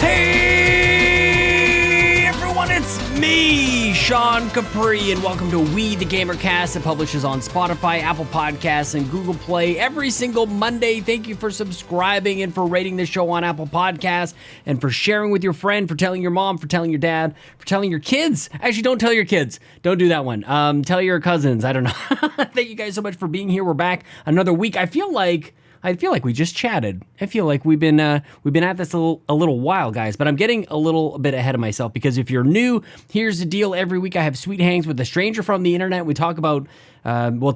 Hey everyone, it's me, Sean Capri, and welcome to We the GamerCast. It publishes on Spotify, Apple Podcasts, and Google Play every single Monday. Thank you for subscribing and for rating the show on Apple Podcasts and for sharing with your friend, for telling your mom, for telling your dad, for telling your kids. Actually, don't tell your kids. Don't do that one. Tell your cousins. I don't know. Thank you guys so much for being here. We're back another week. I feel like we just chatted. I feel like we've been at this a little while, guys, but I'm getting a little bit ahead of myself because if you're new, here's the deal. Every week I have sweet hangs with a stranger from the internet. We talk about,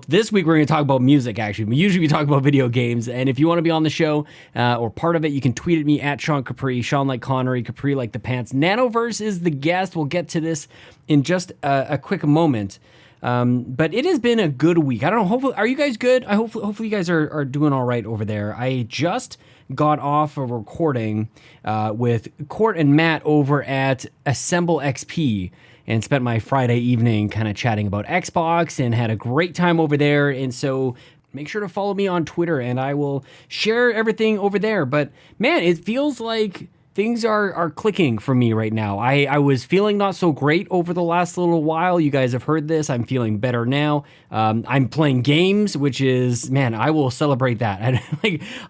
this week we're going to talk about music, actually. Usually we talk about video games, and if you want to be on the show or part of it, you can tweet at me at Sean Capri, Sean like Connery, Capri like the pants. Nanoverse is the guest. We'll get to this in just a quick moment. But it has been a good week. I don't know. Hopefully, are you guys good? Hopefully you guys are doing all right over there. I just got off a recording with Court and Matt over at Assemble XP and spent my Friday evening kind of chatting about Xbox and had a great time over there. And so make sure to follow me on Twitter and I will share everything over there. But man, it feels like things are clicking for me right now. I was feeling not so great over the last little while. You guys have heard this. I'm feeling better now. I'm playing games, which is, man, I will celebrate that.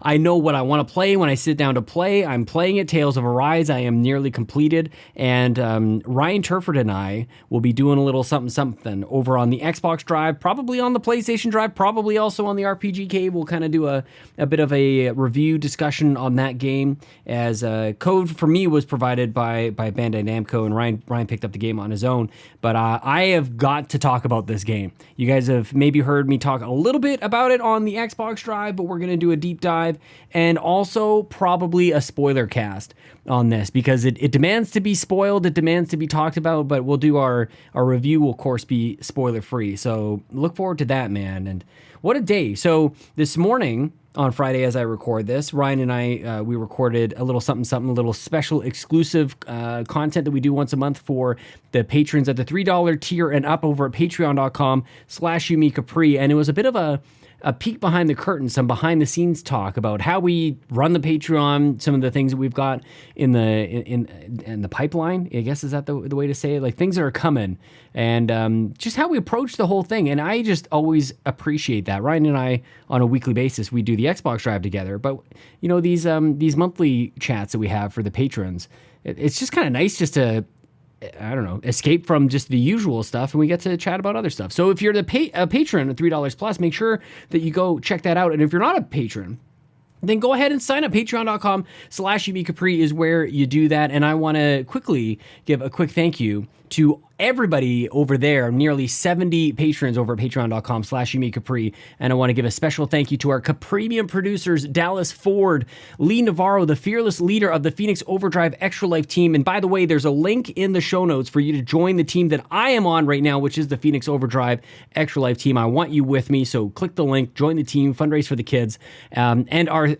I know what I want to play when I sit down to play. I'm playing it, Tales of Arise. I am nearly completed. And Ryan Turford and I will be doing a little something over on the Xbox Drive, probably on the PlayStation Drive, probably also on the RPG Cave. We'll kind of do a bit of a review discussion on that game as code for me was provided by Bandai Namco, and Ryan picked up the game on his own. But I have got to talk about this game. You guys have maybe heard me talk a little bit about it on the Xbox Drive, but we're going to do a deep dive and also probably a spoiler cast on this because it demands to be spoiled. It demands to be talked about, but we'll do our review will, of course, be spoiler free. So look forward to that, man. And what a day. So this morning, on Friday, as I record this, Ryan and I, we recorded a little something, a little special exclusive content that we do once a month for the patrons at the $3 tier and up over at patreon.com/YouMeCapri. And it was a bit of a peek behind the curtain, some behind the scenes talk about how we run the Patreon, some of the things that we've got in the pipeline, I guess, is that the way to say it? Like things that are coming and just how we approach the whole thing. And I just always appreciate that. Ryan and I, on a weekly basis, we do the Xbox Drive together, but you know, these monthly chats that we have for the patrons, it's just kind of nice just to, I don't know, escape from just the usual stuff, and we get to chat about other stuff. So if you're a patron at $3 plus, make sure that you go check that out. And if you're not a patron, then go ahead and sign up. Patreon.com/YouMeCapri is where you do that. And I want to quickly give a quick thank you to everybody over there, nearly 70 patrons over at patreon.com/YouMeCapri. And I want to give a special thank you to our Capremium producers, Dallas Ford, Lee Navarro, the fearless leader of the Phoenix Overdrive Extra Life team. And by the way, there's a link in the show notes for you to join the team that I am on right now, which is the Phoenix Overdrive Extra Life team. I want you with me, so click the link, join the team, fundraise for the kids. And our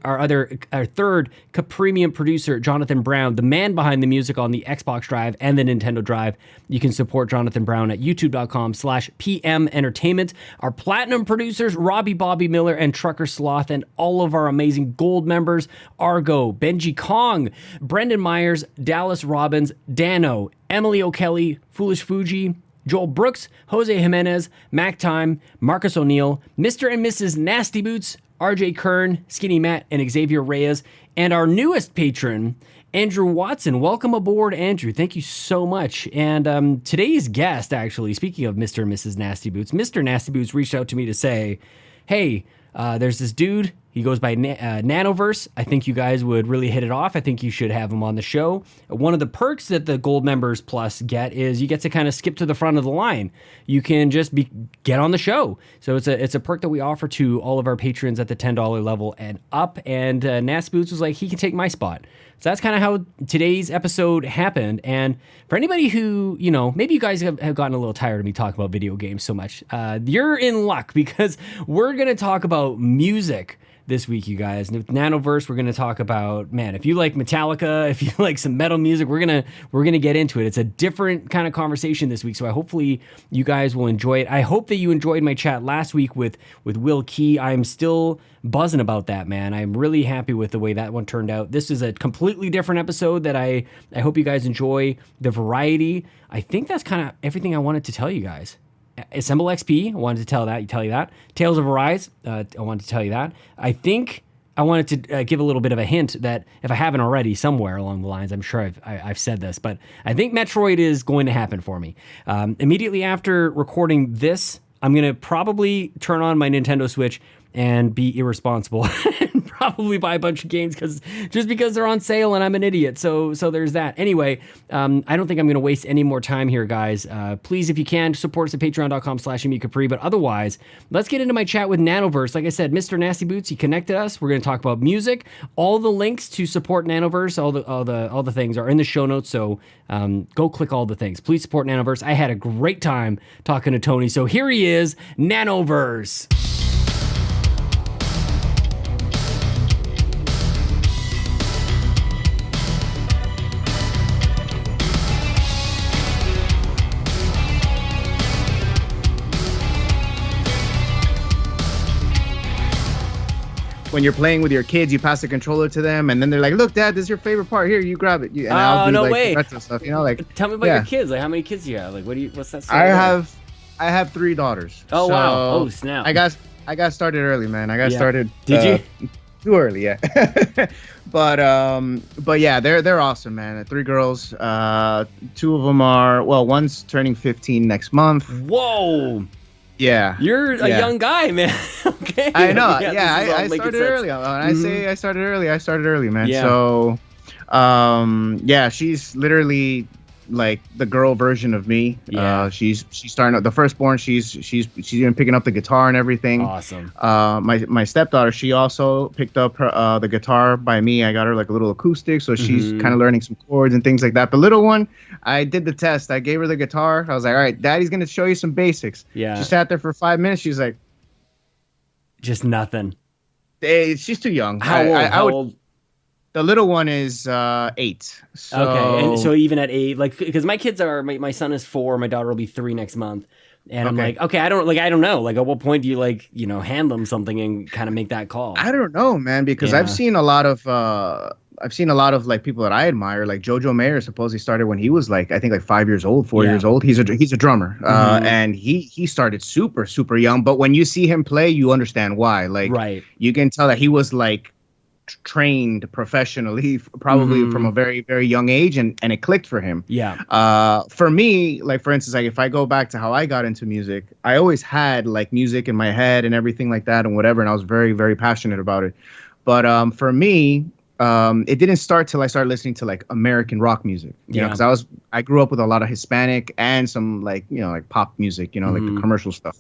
third Capremium producer, Jonathan Brown, the man behind the music on the Xbox Drive and the Nintendo Drive. You can support Jonathan Brown at youtube.com/PM Entertainment. Our platinum producers, Robbie Bobby Miller and Trucker Sloth, and all of our amazing gold members, Argo, Benji Kong, Brendan Myers, Dallas Robbins, Dano, Emily O'Kelly, Foolish Fuji, Joel Brooks, Jose Jimenez, Mac Time, Marcus O'Neill, Mr. and Mrs. Nasty Boots, RJ Kern, Skinny Matt, and Xavier Reyes, and our newest patron, Andrew Watson. Welcome aboard, Andrew. Thank you so much. And today's guest, actually, speaking of Mr. and Mrs. Nasty Boots, Mr. Nasty Boots reached out to me to say, hey, there's this dude. He goes by Nanoverse. I think you guys would really hit it off. I think you should have him on the show. One of the perks that the Gold Members Plus get is you get to kind of skip to the front of the line. You can just get on the show. So it's a perk that we offer to all of our patrons at the $10 level and up. And Nasty Boots was like, he can take my spot. So that's kind of how today's episode happened. And for anybody who, you know, maybe you guys have gotten a little tired of me talking about video games so much, you're in luck because we're going to talk about music this week, you guys. With Nanoverse, we're going to talk about, man, if you like Metallica, if you like some metal music, we're gonna get into it. It's a different kind of conversation this week, so hopefully you guys will enjoy it. I hope that you enjoyed my chat last week with Will Key. I'm still buzzing about that, man. I'm really happy with the way that one turned out. This is a completely different episode that I hope you guys enjoy the variety. I think that's kind of everything I wanted to tell you guys. Assemble XP, I wanted to tell you that. Tales of Arise, I wanted to tell you that. I think I wanted to give a little bit of a hint that if I haven't already somewhere along the lines, I'm sure I've said this, but I think Metroid is going to happen for me. Immediately after recording this, I'm going to probably turn on my Nintendo Switch and be irresponsible and probably buy a bunch of games because they're on sale and I'm an idiot. So there's that. Anyway, I don't think I'm going to waste any more time here, guys. Please, if you can, support us at patreon.com/AmiCapri. But otherwise, let's get into my chat with Nanoverse. Like I said, Mr. Nasty Boots, he connected us. We're going to talk about music. All the links to support Nanoverse, all the things are in the show notes. So go click all the things. Please support Nanoverse. I had a great time talking to Tony. So here he is, Nanoverse. When you're playing with your kids, you pass the controller to them, and then they're like, "Look, Dad, this is your favorite part. Here, you grab it." And I'll do no like way. retro stuff, you know, like. Tell me about your kids. Like, how many kids do you have? Like, what's that? I have 3 daughters. Oh, so wow! Oh, snap! I got started early, man. I got started. Did you? Too early, yeah. but yeah, they're awesome, man. 3 girls. 2 of them are one's turning 15 next month. Whoa. Yeah, you're a young guy, man. Okay, I know. Yeah, I started early. When I say I started early, man. Yeah. So, yeah, she's literally like the girl version of me. Yeah. She's starting. The firstborn, she's even picking up the guitar and everything. Awesome. My stepdaughter, she also picked up her the guitar by me. I got her like a little acoustic, so she's kind of learning some chords and things like that. The little one, I did the test. I gave her the guitar. I was like, all right, Daddy's gonna show you some basics. Yeah. She sat there for 5 minutes. She's like, just nothing. Hey, she's too young. How old? The little one is 8. So... Okay, and so even at 8, like, because my kids are, my son is 4, my daughter will be 3 next month, and I'm like, okay, I don't know, like, at what point do you hand them something and kind of make that call? I don't know, man, because I've seen a lot of like people that I admire, like Jojo Mayer supposedly started when he was like, I think like 5 years old, 4 years old. He's a drummer, and he started super, super young. But when you see him play, you understand why. Like, right. You can tell that he was like trained professionally, probably from a very, very young age, and it clicked for him. Yeah. For me, like for instance, like if I go back to how I got into music, I always had like music in my head and everything like that and whatever, and I was very, very passionate about it. But for me, it didn't start till I started listening to like American rock music, you know, because I grew up with a lot of Hispanic and some like, you know, like pop music, you know, like the commercial stuff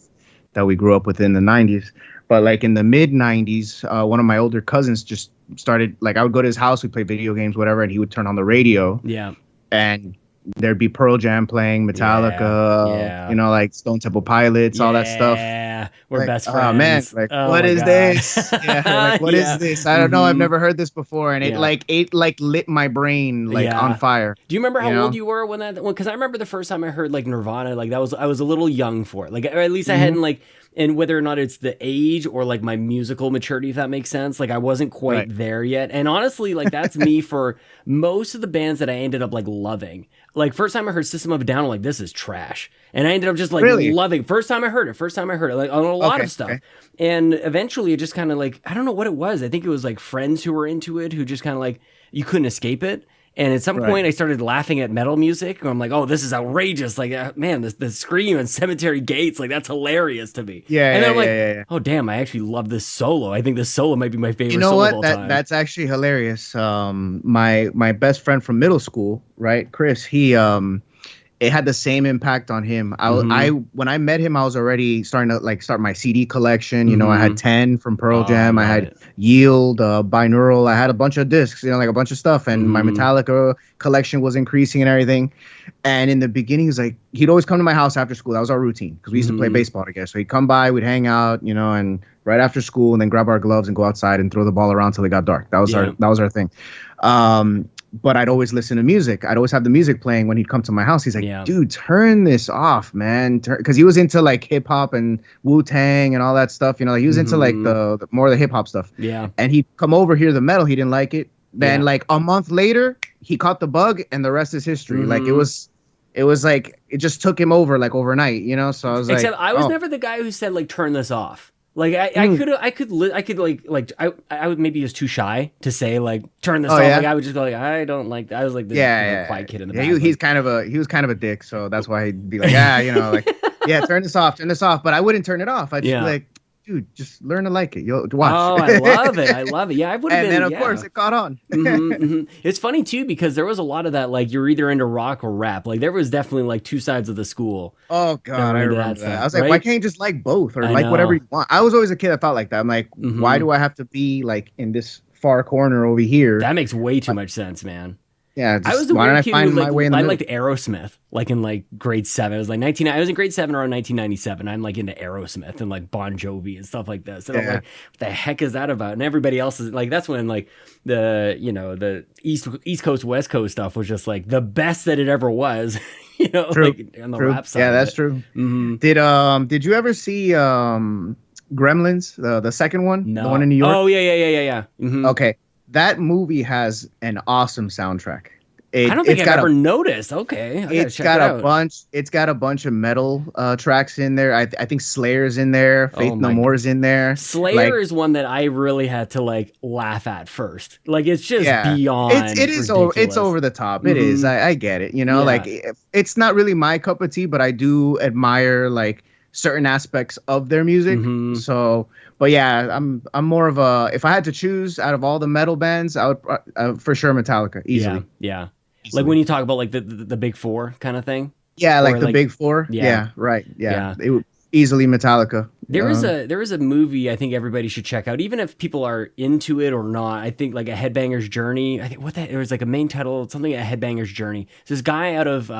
that we grew up with in the 90s. But like in the mid 90s, one of my older cousins just started, like I would go to his house, we'd play video games, whatever, and he would turn on the radio. Yeah. And there'd be Pearl Jam playing, Metallica, you know, like Stone Temple Pilots, all that stuff. Yeah, we're like, best friends. Oh man, like what is this? Yeah, like what is this? I don't know. I've never heard this before, and it lit my brain like on fire. Do you remember how old you were when that? Because I remember the first time I heard like Nirvana, like I was a little young for it, like or at least I hadn't like. And whether or not it's the age or like my musical maturity, if that makes sense, like I wasn't quite there yet. And honestly, like that's me for most of the bands that I ended up like loving. Like first time I heard System of a Down, I'm like, this is trash. And I ended up just like loving. First time I heard it, like on a lot of stuff. And eventually it just kind of like, I don't know what it was. I think it was like friends who were into it who just kind of like, you couldn't escape it. And at some point, I started laughing at metal music. I'm like, oh, this is outrageous. Like, man, the scream and Cemetery Gates, like, that's hilarious to me. Yeah, and then I'm like, oh, damn, I actually love this solo. I think this solo might be my favorite solo of all time. That's actually hilarious. My best friend from middle school, right, Chris, he it had the same impact on him. I when I met him, I was already starting to like start my CD collection. You know, I had 10 from Pearl Jam. I had Yield, Binaural. I had a bunch of discs, you know, like a bunch of stuff. And my Metallica collection was increasing and everything. And in the beginning, he'd always come to my house after school. That was our routine because we used to play baseball together. So he'd come by, we'd hang out, you know, and right after school, and then grab our gloves and go outside and throw the ball around till it got dark. That was our thing. But I'd always listen to music. I'd always have the music playing when he'd come to my house. He's like, dude, turn this off, man. Because he was into like hip hop and Wu-Tang and all that stuff. You know, like, he was into like the more of the hip hop stuff. Yeah. And he'd come over, hear the metal. He didn't like it. Then like a month later, he caught the bug, and the rest is history. Like it was like it just took him over like overnight. You know, so I was Except I was never the guy who said like turn this off. Like I could I would maybe just too shy to say like turn this off. Yeah? Like I would just go like I don't like. I was like the quiet kid in the back. He was kind of a dick, so that's why he'd be like you know, like turn this off. But I wouldn't turn it off. I'd just be like, dude, just learn to like it. You'll watch. Oh, I love it. Yeah, I would have been. And then of course it caught on. It's funny too because there was a lot of that. Like you're either into rock or rap. Like there was definitely like two sides of the school. Oh God, I remember that. I was like, why can't you just like both or like whatever you want? I was always a kid that thought like that. I'm like, why do I have to be like in this far corner over here? That makes way too much sense, man. Yeah, I was the weird kid who I liked Aerosmith, like in like grade 7. I was like I was in grade 7 around 1997. I'm like into Aerosmith and like Bon Jovi and stuff like this. And I'm like, what the heck is that about? And everybody else is like, that's when like the East Coast, West Coast stuff was just like the best that it ever was. You know, true. Like on the rap side. Yeah, that's true. Did you ever see Gremlins, the second one, the one in New York? Oh yeah. Okay. That movie has an awesome soundtrack. I don't think I've ever noticed. Okay, it's got a bunch of metal tracks in there. I think Slayer's in there. Faith No More's in there. Slayer is one that I really had to like laugh at first. Like it's just beyond. It's over the top. It is. I get it. You know, like it's not really my cup of tea, but I do admire like certain aspects of their music. So. But yeah, I'm more of a. If I had to choose out of all the metal bands, I would for sure Metallica easily. Yeah. Easily. Like when you talk about like the big four kind of thing. Yeah, like the big four. Yeah, right. Yeah. It would easily Metallica. There is a movie I think everybody should check out, even if people are into it or not. I think like A Headbanger's Journey. I think there was like a main title, something A Headbanger's Journey. So this guy out of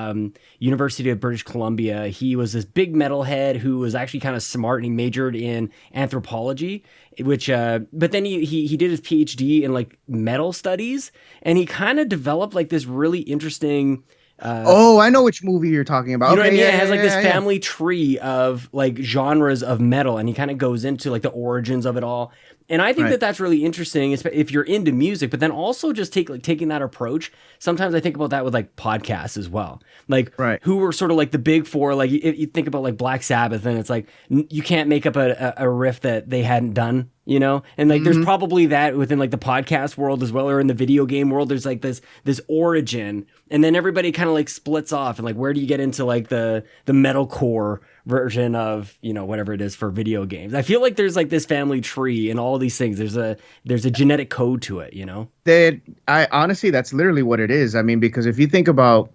University of British Columbia, he was this big metalhead who was actually kind of smart, and he majored in anthropology, which but then he did his PhD in like metal studies, and he kind of developed like this really interesting. I know which movie you're talking about. You know what I mean? It has like this family tree of like genres of metal, and he kind of goes into like the origins of it all. And I think that that's really interesting if you're into music, but then also just taking that approach. Sometimes I think about that with like podcasts as well. Like who were sort of like the big four, like you think about like Black Sabbath, and it's like you can't make up a riff that they hadn't done, you know? And like there's probably that within like the podcast world as well, or in the video game world, there's like this origin, and then everybody kind of like splits off, and like where do you get into like the metalcore version of, you know, whatever it is for video games. I feel like there's like this family tree and all these things. There's a genetic code to it, you know? I honestly, that's literally what it is. I mean, because if you think about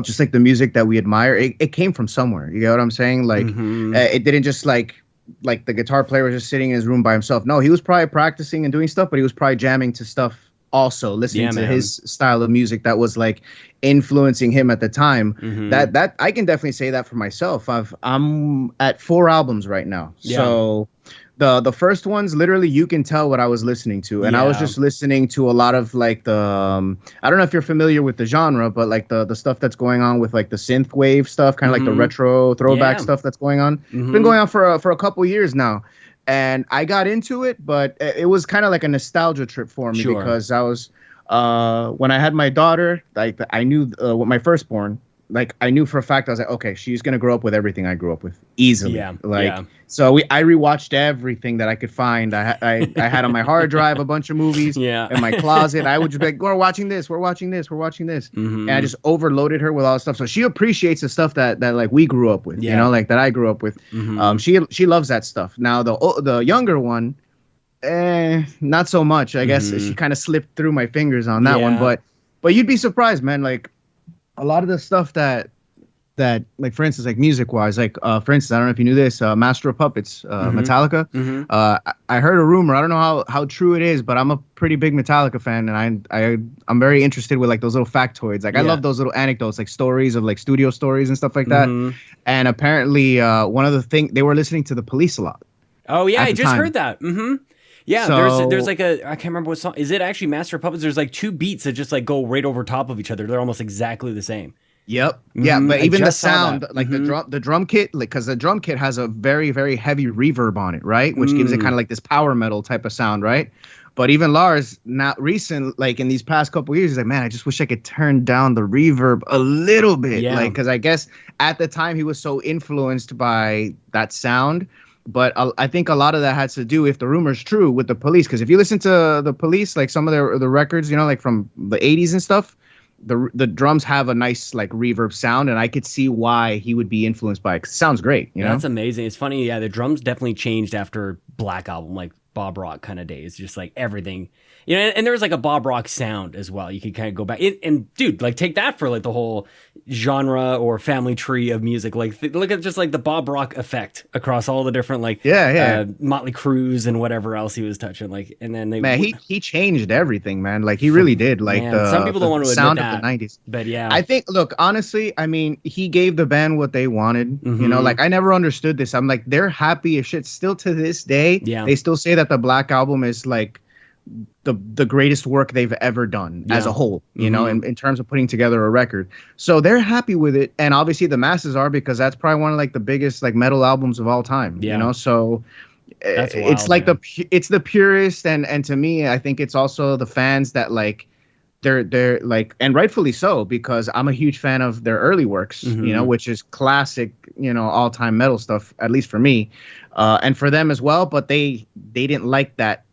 just like the music that we admire, it came from somewhere. You get what I'm saying? Like it didn't just like the guitar player was just sitting in his room by himself. No, he was probably practicing and doing stuff, but he was probably jamming to stuff also, listening to his style of music that was like influencing him at the time. That I can definitely say that for myself. I'm at 4 albums right now. So the first ones, literally you can tell what I was listening to, and I was just listening to a lot of like the I don't know if you're familiar with the genre, but like the stuff that's going on with like the synth wave stuff, kind of like the retro throwback stuff that's going on. It's been going on for a couple years now. And I got into it, but it was kind of like a nostalgia trip for me because I was, when I had my daughter, like I knew with my firstborn, like I knew for a fact, I was like, okay, she's going to grow up with everything I grew up with easily. So I rewatched everything that I could find. I had on my hard drive a bunch of movies in my closet. I would just be like, we're watching this. And I just overloaded her with all the stuff. So she appreciates the stuff that like we grew up with, you know, like that I grew up with. She loves that stuff. Now the younger one, not so much. I guess she kind of slipped through my fingers on that one. But you'd be surprised, man. Like a lot of the stuff that that, like, for instance, like music wise, like for instance, I don't know if you knew this, Master of Puppets, Metallica. I heard a rumor. I don't know how true it is, but I'm a pretty big Metallica fan, and I'm very interested with like those little factoids. Like I love those little anecdotes, like stories of like studio stories and stuff like that. And apparently, one of the things, they were listening to the Police a lot. Oh yeah, I just heard that. Yeah, So, there's like I can't remember what song. Is it actually Master of Puppets? There's like two beats that just like go right over top of each other. They're almost exactly the same. Yep. Yeah, but even the sound, like Mm-hmm. the drum kit, like because the drum kit has a very, very heavy reverb on it, right? Which gives it kind of like this power metal type of sound, right? But even Lars, not recent, like in these past couple of years, he's like, man, I just wish I could turn down the reverb a little bit, like because I guess at the time he was so influenced by that sound. But I think a lot of that has to do, if the rumor's true, with the Police. Because if you listen to the Police, like some of the records, you know, like from the 80s and stuff, the drums have a nice like reverb sound, and I could see why he would be influenced by it. 'Cause it sounds great, you know? That's amazing. It's funny. Yeah, the drums definitely changed after Black Album, like Bob Rock kind of days. Just like everything, you know. And there was like a Bob Rock sound as well. You could kind of go back and dude, like take that for like the whole genre or family tree of music. Like look at just like the Bob Rock effect across all the different like Motley Crue's and whatever else he was touching. Like, and then he changed everything, man. Like he really did. Like some people don't want to sound admit of the '90s. But yeah, I think. Look, honestly, I mean, he gave the band what they wanted. You know, like I never understood this. I'm like, they're happy as shit still to this day. Yeah, they still say that the Black Album is like the greatest work they've ever done as a whole, you know, in terms of putting together a record. So they're happy with it. And obviously the masses are, because that's probably one of like the biggest like metal albums of all time, you know? So that's wild, it's like it's the purest. And to me, I think it's also the fans that like, they're like, and rightfully so, because I'm a huge fan of their early works, you know, which is classic, you know, all time metal stuff, at least for me, and for them as well. But they didn't like that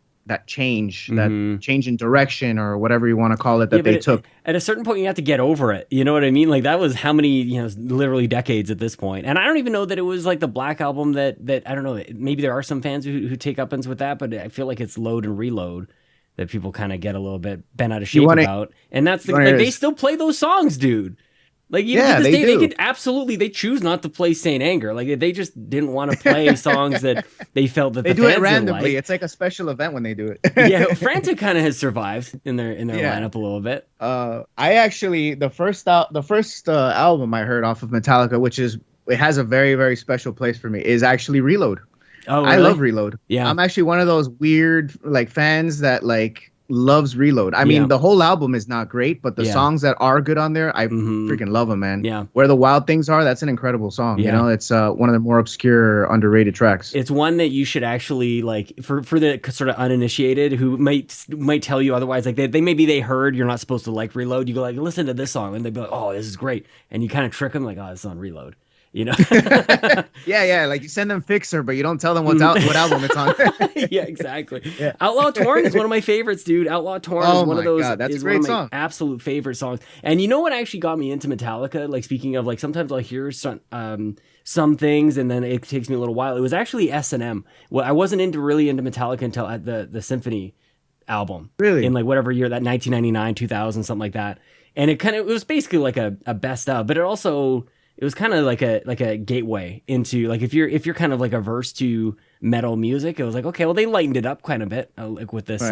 change, that change in direction or whatever you want to call it that they took. At a certain point, you have to get over it. You know what I mean? Like that was how many, you know, literally decades at this point. And I don't even know that it was like the Black Album that I don't know. Maybe there are some fans who take uppance with that, but I feel like it's Load and Reload that people kind of get a little bit bent out of shape about. And that's like they still play those songs, dude. Like even to this day, they could absolutely, they choose not to play Saint Anger. Like they just didn't want to play songs that they felt that they the do fans it randomly. Like. It's like a special event when they do it. Yeah, Frantic kind of has survived in their lineup a little bit. I actually the first album I heard off of Metallica, which is, it has a very, very special place for me, is actually Reload. Oh, really? I love Reload. Yeah, I'm actually one of those weird like fans that like loves Reload. I mean, the whole album is not great, but the songs that are good on there, I freaking love them, man. Yeah. Where the Wild Things Are, that's an incredible song. You know, it's one of the more obscure, underrated tracks. It's one that you should actually like for the sort of uninitiated who might tell you otherwise. Like they heard you're not supposed to like Reload. You go like, listen to this song, and they be like, oh, this is great, and you kind of trick them like, oh, it's on Reload. You know? yeah. Like you send them Fixer, but you don't tell them what album it's on. Yeah, exactly. Yeah. Outlaw Torn is one of my favorites, dude. Outlaw Torn is one of those. God, that's is a great one of my song. Absolute favorite songs. And you know what actually got me into Metallica? Like speaking of, like sometimes I'll hear some things, and then it takes me a little while. It was actually S&M. Well, I wasn't really into Metallica until at the Symphony album. Really? In like whatever year, that 1999, 2000, something like that. And it was basically like a best of, but it was kind of like a gateway into like if you're kind of like averse to metal music, it was like, okay, well they lightened it up quite a bit like with this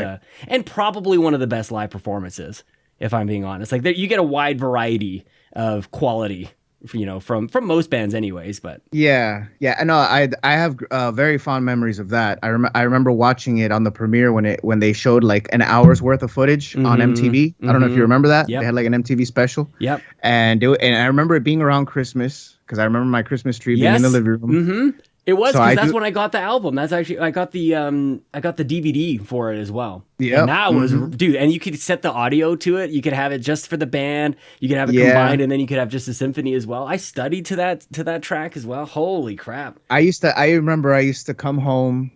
and probably one of the best live performances, if I'm being honest. Like you get a wide variety of quality, you know, from most bands anyways, but I know I have very fond memories of that. I remember watching it on the premiere when they showed like an hour's worth of footage on MTV. I don't know if you remember that. They had like an MTV special. Yep. And I remember it being around Christmas, because I remember my Christmas tree being in the living room. It was, because that's when I got the album. That's actually, I got the DVD for it as well. Yeah, and that was, dude. And you could set the audio to it. You could have it just for the band. You could have it combined, and then you could have just a symphony as well. I studied to that track as well. Holy crap! I remember I used to come home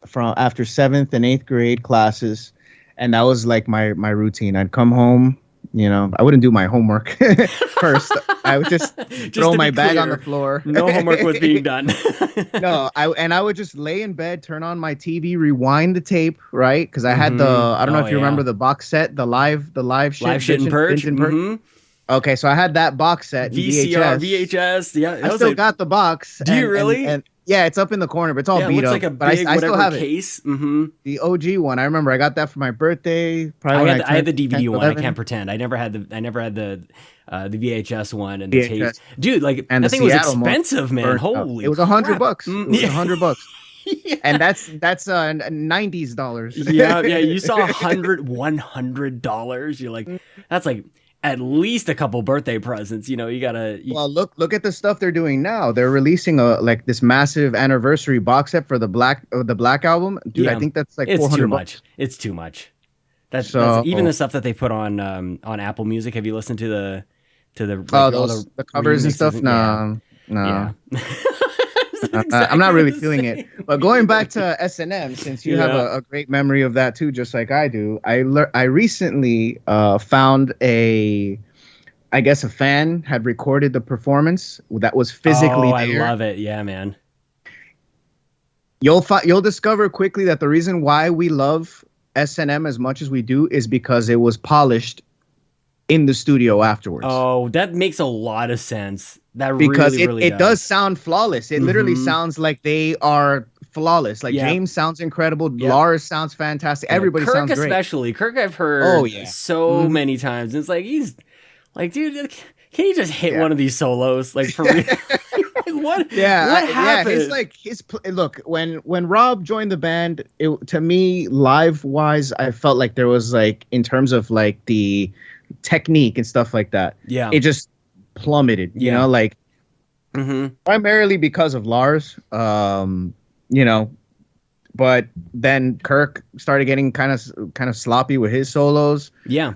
from after 7th and 8th grade classes, and that was like my routine. I'd come home. You know, I wouldn't do my homework first. I would just throw my bag on the floor. No homework was being done. No, I would just lay in bed, turn on my TV, rewind the tape, right? Because I had I don't know if you remember the box set, the live shit and Purge. Okay, so I had that box set in VCR, VHS. VHS. Yeah, I still got the box. Do you really? And yeah, it's up in the corner, but it's all yeah, it beat looks up. like a But big I still whatever have it. case. Mm-hmm. The OG one. I remember I got that for my birthday. Probably I had the DVD 10, one. 11. I can't pretend. I never had the VHS one and the VHS. tape. Dude, like And that the thing was Seattle one expensive, man. burnt out. Holy, It was crap. $100. It was Yeah. $100. Yeah. And that's $90s dollars. yeah, you saw $100. You're like, that's like at least a couple birthday presents. You know, you gotta. Well, look at the stuff they're doing now. They're releasing like this massive anniversary box set for the Black album. Dude, Yeah. I think that's like It's $400. too much. It's too much. That's So- even the stuff that they put on Apple Music. Have you listened to the like, Oh, all the covers and remixes stuff? Yeah. No. Yeah. I'm not really Exactly the feeling same. it. But going back to S&M, since you have Yeah. a great memory of that too, just like I do, I recently found a fan had recorded the performance that was physically I there. love it. Yeah, man. You'll discover quickly that the reason why we love S&M as much as we do is because it was polished in the studio afterwards. Oh, that makes a lot of sense. That Because really it does sound flawless. It literally sounds like they are flawless. Like Yeah. James sounds incredible. Yeah. Lars sounds fantastic. Yeah, Everybody Kirk sounds great. especially. Kirk, I've heard so many times. It's like he's like, dude, can you just hit one of these solos? Like for real? What? Yeah, What happened? Look, when Rob joined the band, to me, live wise, I felt like there was like, in terms of like the technique and stuff like that, Yeah. it just plummeted. You know, like primarily because of Lars. You know, but then Kirk started getting kind of sloppy with his solos. Yeah.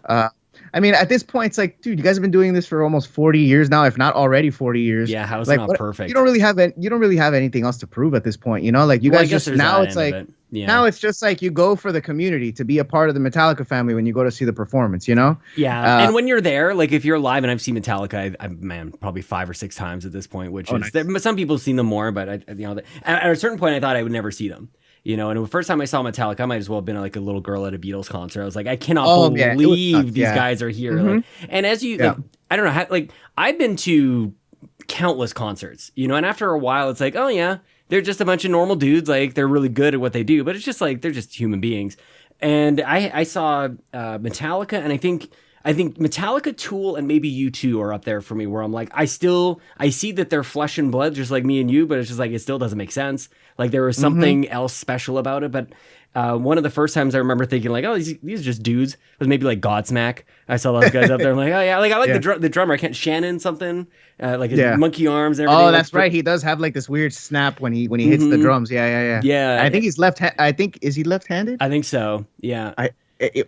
I mean, at this point, it's like, dude, you guys have been doing this for almost 40 years now, if not already 40 years. Yeah, how's like, it not what, perfect? You don't really have anything else to prove at this point, you know? Like, you Well, I guys guess just there's now that it's end of like it. Yeah. now it's just like you go for the community to be a part of the Metallica family when you go to see the performance, you know? Yeah, and when you're there, like if you're live, and I've seen Metallica, man, probably 5 or 6 times at this point, which is some people have seen them more, but at a certain point, I thought I would never see them. You know, and the first time I saw Metallica, I might as well have been like a little girl at a Beatles concert. I was like, I cannot believe these guys are here. Like, and as you, like, I don't know, how, like I've been to countless concerts, you know, and after a while, it's like, oh yeah, they're just a bunch of normal dudes. Like they're really good at what they do, but it's just like they're just human beings. And I saw Metallica, and I think Metallica, Tool, and maybe U2 are up there for me, where I'm like, I see that they're flesh and blood, just like me and you, but it's just like, it still doesn't make sense. Like there was something else special about it. But one of the first times I remember thinking like, oh, these are just dudes, was maybe like Godsmack. I saw those guys up there. I'm like, oh yeah, like I like the drummer. I can't Shannon something, like his monkey arms and everything. Oh, that's right. He does have like this weird snap when he hits the drums. Yeah. I think he's is he left-handed? I think so. Yeah.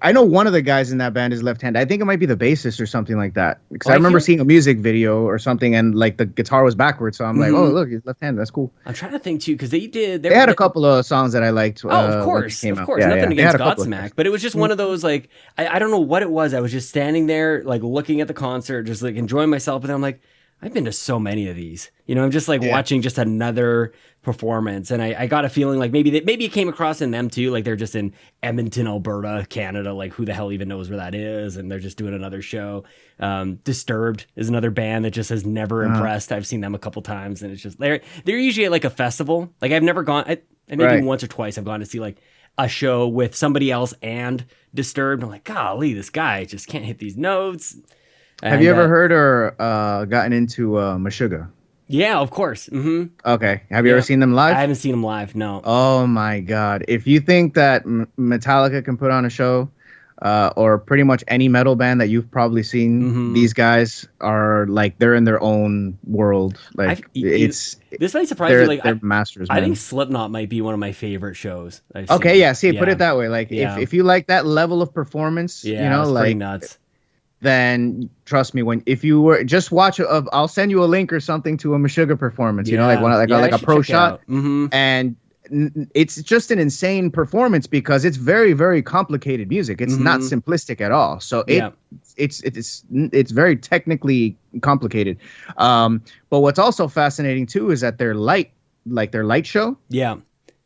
I know one of the guys in that band is left-handed. I think it might be the bassist or something like that. Because I remember seeing a music video or something, and like the guitar was backwards. So I'm like, oh, look, he's left-handed. That's cool. I'm trying to think too, because they had a couple of songs that I liked. Of course. Yeah, nothing against Godsmack, but it was just one of those like I don't know what it was. I was just standing there like looking at the concert, just like enjoying myself, and I'm like, I've been to so many of these. You know, I'm just like watching just another performance, and I got a feeling like maybe it came across in them too, like they're just in Edmonton, Alberta, Canada, like who the hell even knows where that is, and they're just doing another show. Disturbed is another band that just has never impressed. I've seen them a couple times, and it's just they're usually at like a festival. Like I've never gone, maybe once or twice I've gone to see like a show with somebody else and Disturbed. I'm like, golly, this guy just can't hit these notes. Have you ever heard or gotten into Meshuggah? Yeah, of course. Okay. Have you ever seen them live? I haven't seen them live, no. Oh my God. If you think that Metallica can put on a show, or pretty much any metal band that you've probably seen, these guys are like, they're in their own world. Like this might surprise you. Like they're masters, man. I think Slipknot might be one of my favorite shows I've seen. Okay, yeah. See, put it that way. Like if you like that level of performance, you know, like pretty nuts. Then trust me, if you were just watch, I'll send you a link or something to a Meshuggah performance. You know, like a pro shot, and it's just an insane performance because it's very, very complicated music. It's not simplistic at all. So it's very technically complicated. But what's also fascinating too is that their light show,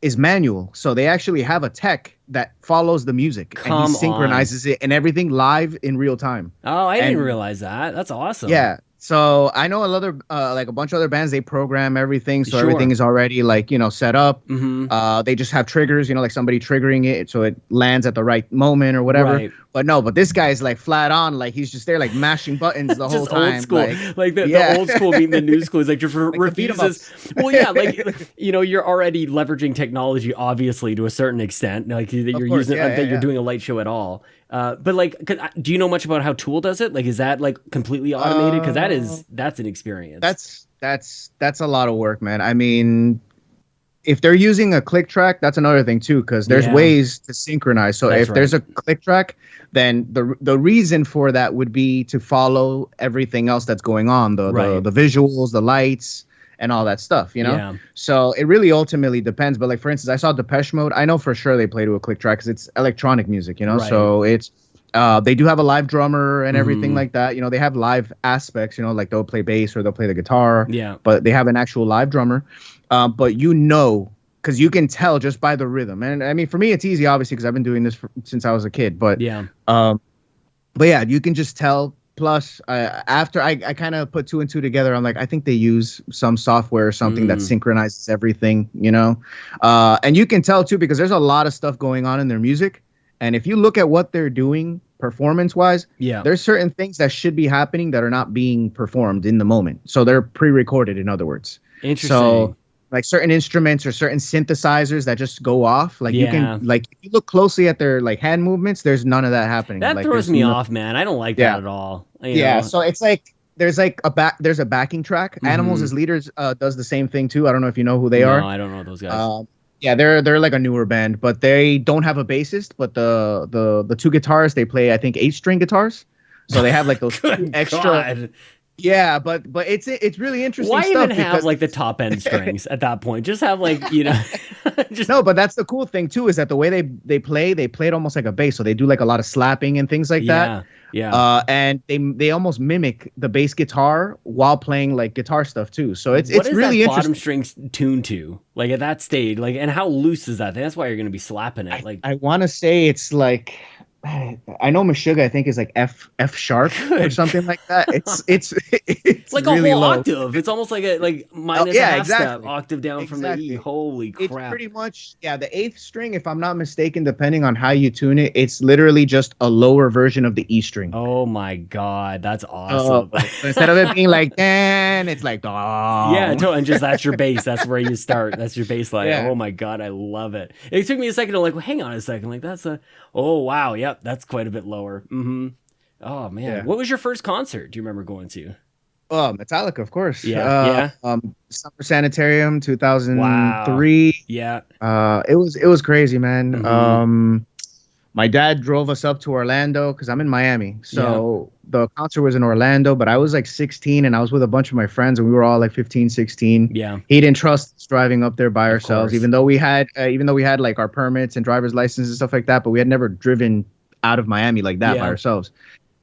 is manual. So they actually have a tech that follows the music, and he synchronizes it and everything live in real time. Oh, I didn't realize that. That's awesome. Yeah. So I know like a bunch of other bands, they program everything, so everything is already like, set up. They just have triggers, like somebody triggering it so it lands at the right moment or whatever. Right. But this guy's like flat on, like he's just there like mashing buttons the whole time. Old school, like the old school meeting the new school is like just refuses. Well, yeah, like you're already leveraging technology obviously to a certain extent, like you're using that you're doing a light show at all. But like, do you know much about how Tool does it? Like, is that like completely automated? Because that's an experience. That's a lot of work, man. I mean, if they're using a click track, that's another thing too, because there's ways to synchronize. So if there's a click track, then the reason for that would be to follow everything else that's going on, the visuals, the lights, and all that stuff, Yeah. So it really ultimately depends. But like, for instance, I saw Depeche Mode. I know for sure they play to a click track because it's electronic music, Right. So it's they do have a live drummer and everything like that. They have live aspects, like they'll play bass or they'll play the guitar. Yeah. But they have an actual live drummer. But because you can tell just by the rhythm. And I mean, for me, it's easy, obviously, because I've been doing this since I was a kid. But yeah, you can just tell. Plus, after I kind of put 2 and 2 together, I'm like, I think they use some software or something that synchronizes everything, and you can tell too, because there's a lot of stuff going on in their music. And if you look at what they're doing performance-wise, there's certain things that should be happening that are not being performed in the moment. So they're pre-recorded, in other words. Interesting. So like certain instruments or certain synthesizers that just go off. Like you can, like, if you look closely at their like hand movements, there's none of that happening. That like, throws me off, man. I don't like that at all. So it's like there's like there's a backing track. Animals as Leaders does the same thing too. I don't know if you know who they are. No, I don't know those guys. They're like a newer band, but they don't have a bassist. But the 2 guitars, they play, I think, 8-string guitars. So they have like those extra. God. Yeah, but it's really interesting. Why stuff even have like the top end strings at that point? Just have like just... No, but that's the cool thing too, is that the way they play it almost like a bass. So they do like a lot of slapping and things like that. Yeah. And they almost mimic the bass guitar while playing like guitar stuff too. So it's really interesting. Bottom strings tuned to like at that stage, like, and how loose is that? That's why you're gonna be slapping it. Like I want to say it's like. I know Meshuggah, I think, is like F sharp or something like that. It's like really a whole low. octave. It's almost like a minus a half step octave down from the E. Holy crap! It's pretty much the 8th string, if I'm not mistaken, depending on how you tune it. It's literally just a lower version of the E string. Oh my god, that's awesome! Instead of it being like dan, it's like dong. Yeah, and just that's your bass. That's where you start. That's your bass line. Yeah. Oh my god, I love it. It took me a second to like, well, hang on a second, like that's a. Oh wow, yep, that's quite a bit lower. Oh man, yeah. What was your first concert? Do you remember going to? Oh, Metallica, of course. Yeah. Summer Sanitarium, 2003. Wow. Yeah. It was crazy, man. My dad drove us up to Orlando because I'm in Miami. So the concert was in Orlando, but I was like 16 and I was with a bunch of my friends and we were all like 15, 16. Yeah. He didn't trust us driving up there by ourselves, even though we had like our permits and driver's licenses and stuff like that, but we had never driven out of Miami like that by ourselves.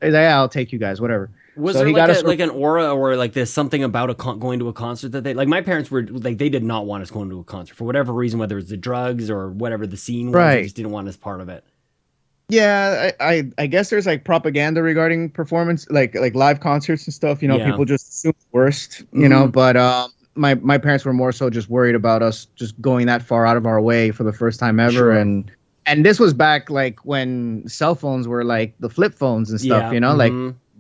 He's like, yeah, I'll take you guys, whatever. Was there like an aura or like there's something about going to a concert that they like? My parents were like, they did not want us going to a concert for whatever reason, whether it's the drugs or whatever the scene was. They just didn't want us part of it. Yeah, I guess there's like propaganda regarding performance, like live concerts and stuff. People just assume the worst, but my parents were more so just worried about us just going that far out of our way for the first time ever. Sure. And this was back like when cell phones were like the flip phones and stuff, like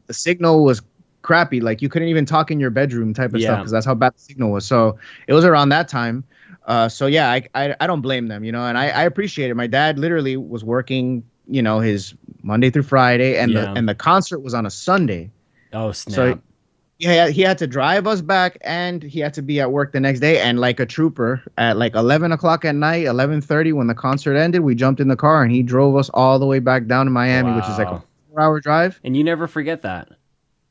the signal was crappy. Like you couldn't even talk in your bedroom type of stuff because that's how bad the signal was. So it was around that time. So yeah, I don't blame them, and I appreciate it. My dad literally was working, his Monday through Friday, and the concert was on a Sunday. Oh snap! So he had to drive us back, and he had to be at work the next day. And like a trooper, at like 11 o'clock at night, 11:30 when the concert ended, we jumped in the car and he drove us all the way back down to Miami, which is like a 4-hour drive. And you never forget that?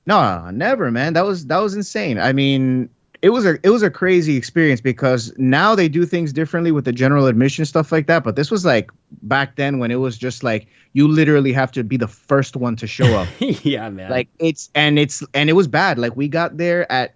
No, never, man. That was insane. I mean, it was a crazy experience because now they do things differently with the general admission stuff like that. But this was like back then when it was just like you literally have to be the first one to show up. Yeah, man. Like it was bad. Like we got there at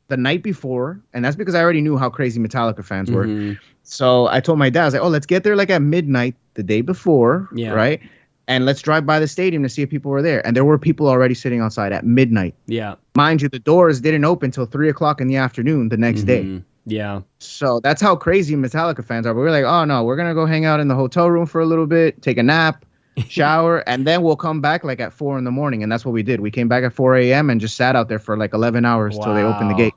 the night before, and that's because I already knew how crazy Metallica fans were. Mhm. So I told my dad, I was like, "Oh, let's get there like at midnight the day before, Yeah. right? And let's drive by the stadium to see if people were there." And there were people already sitting outside at midnight. Yeah. Mind you, the doors didn't open until 3 o'clock in the afternoon the next day. Yeah. So that's how crazy Metallica fans are. But we're like, oh no, we're gonna go hang out in the hotel room for a little bit, take a nap, shower, and then we'll come back like at 4 a.m. And that's what we did. We came back at 4 a.m. and just sat out there for like 11 hours till they opened the gate.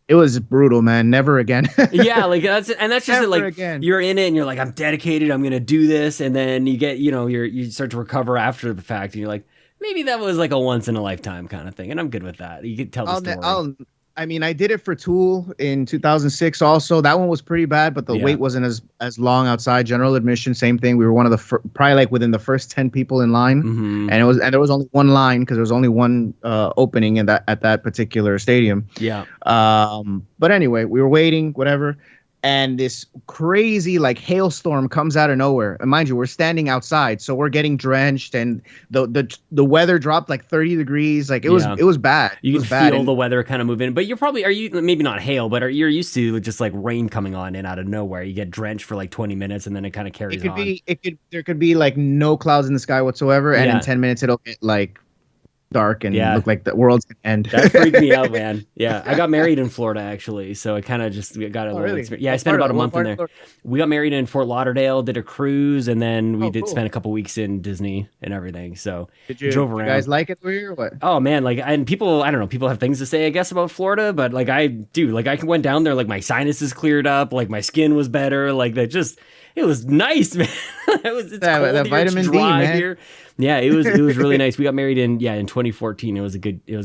It was brutal, man. Never again. Yeah, like that's just it, like again. You're in it and you're like, I'm dedicated, I'm gonna do this, and then you get, you start to recover after the fact, and you're like, maybe that was like a once in a lifetime kind of thing, and I'm good with that. You can tell the story. I mean, I did it for Tool in 2006 also. That one was pretty bad, but the wait wasn't as long outside. General admission, same thing. We were one of the probably like within the first 10 people in line. And there was only one line because there was only one opening at that particular stadium. Yeah. But anyway, we were waiting, whatever. And this crazy like hailstorm comes out of nowhere. And mind you, we're standing outside, so we're getting drenched, and the weather dropped like 30 degrees. Like it was bad. You can feel the weather kind of moving. But are you maybe not hail, but you're used to just like rain coming on in out of nowhere. You get drenched for like 20 minutes and then it kind of carries on. There could be like no clouds in the sky whatsoever, and in 10 minutes it'll get like dark and look like the world's gonna end. That freaked me out, man. Yeah, I got married in Florida actually, so I kind of just got a little experience. Yeah, I spent about a month in there. We got married in Fort Lauderdale, did a cruise, and then we spend a couple weeks in Disney and everything. So drove around. Did you guys like it here or what? Oh man, like, and people, I don't know, people have things to say, I guess, about Florida, but like I do, like I went down there, like my sinuses cleared up, like my skin was better, like that just. It was nice, man. It's cold that here, vitamin it's D, dry man. here. Yeah, it was really nice. We got married in 2014. It was a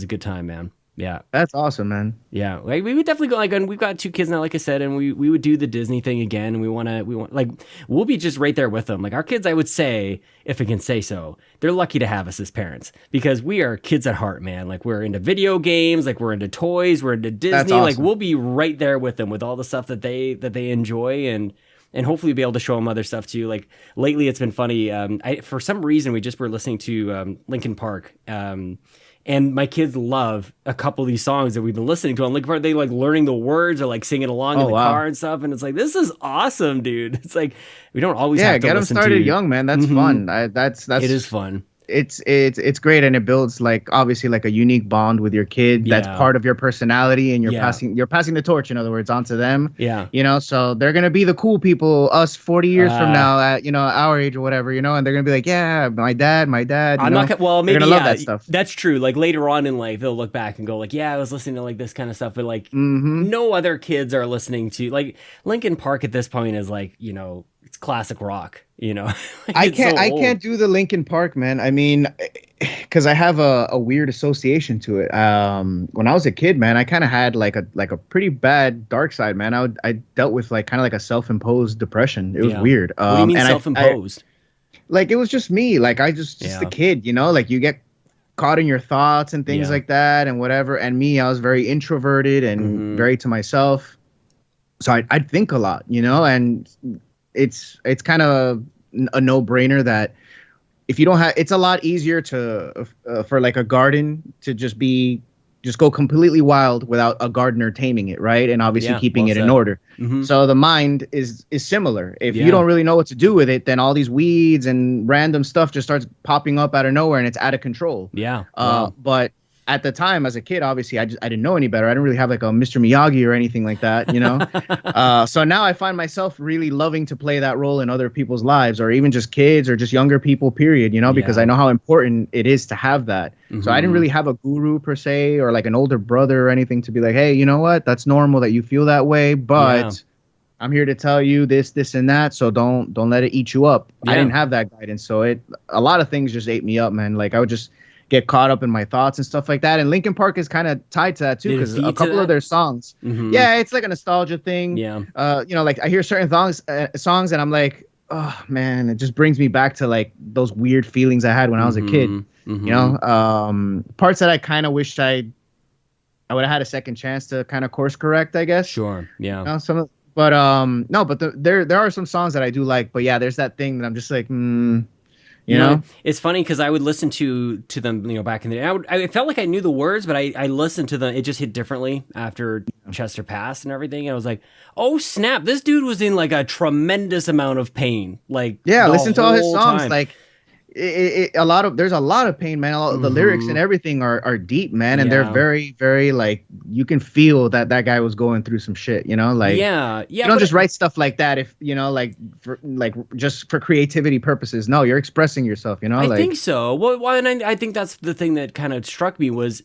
good time, man. Yeah, that's awesome, man. Yeah, like we would definitely go. Like, and we've got 2 kids now, like I said, and we would do the Disney thing again. And we want like we'll be just right there with them. Like our kids, I would say, if I can say so, they're lucky to have us as parents because we are kids at heart, man. Like we're into video games, like we're into toys, we're into Disney. That's awesome. Like we'll be right there with them with all the stuff that they enjoy and hopefully be able to show them other stuff too. Like lately, it's been funny. For some reason, we just were listening to Linkin Park, and my kids love a couple of these songs that we've been listening to on Linkin Park. They like learning the words or like singing along in the car and stuff. And it's like, this is awesome, dude. It's like we don't always have to get them started young, man. That's fun. That's it is fun. It's great, and it builds like obviously like a unique bond with your kid. That's part of your personality, and you're passing the torch, in other words, onto them. Yeah, so they're gonna be the cool people us 40 years from now at our age or whatever, and they're gonna be like, yeah, my dad. I'm not well, maybe love that stuff. That's true. Like later on in life, they'll look back and go like, yeah, I was listening to like this kind of stuff, but like no other kids are listening to like Linkin Park at this point is like it's classic rock. Like I can't do the Linkin Park, man. I mean, because I have a weird association to it. When I was a kid, man, I kind of had like a pretty bad dark side, man. I dealt with like kind of like a self-imposed depression. It was weird. What do you mean self-imposed? Like it was just me. Like I just a kid, like you get caught in your thoughts and things like that and whatever. And me, I was very introverted and very to myself. So I'd think a lot, and it's kind of a no-brainer that if you don't have, it's a lot easier to for like a garden to just go completely wild without a gardener taming it, right? And obviously keeping it in order. So the mind is similar. If you don't really know what to do with it, then all these weeds and random stuff just starts popping up out of nowhere and it's out of control. Yeah. But at the time, as a kid, obviously, I didn't know any better. I didn't really have like a Mr. Miyagi or anything like that, So now I find myself really loving to play that role in other people's lives, or even just kids or just younger people, period, because I know how important it is to have that. So I didn't really have a guru per se, or like an older brother or anything to be like, hey, you know what? That's normal that you feel that way, but I'm here to tell you this, and that. So don't let it eat you up. I didn't have that guidance. So a lot of things just ate me up, man. Like I would just get caught up in my thoughts and stuff like that. And Linkin Park is kind of tied to that too, because a couple of their songs, it's like a nostalgia thing. Like I hear certain songs and I'm like, oh man, it just brings me back to like those weird feelings I had when I was a kid. Parts that I kind of wished I would have had a second chance to kind of course correct, I guess. Sure. Yeah. There are some songs that I do like, but yeah, there's that thing that I'm just like, You know? It's funny because I would listen to them, back in the day. I felt like I knew the words, but I listened to them. It just hit differently after Chester passed and everything. And I was like, oh snap, this dude was in like a tremendous amount of pain. Like, Yeah, listen to all his songs. Time. Like, there's a lot of pain, man. The lyrics and everything are deep, man, and they're very, very like you can feel that guy was going through some shit, like you don't just write stuff like that if just for creativity purposes. No, you're expressing yourself, I think so. Well, and I think that's the thing that kind of struck me was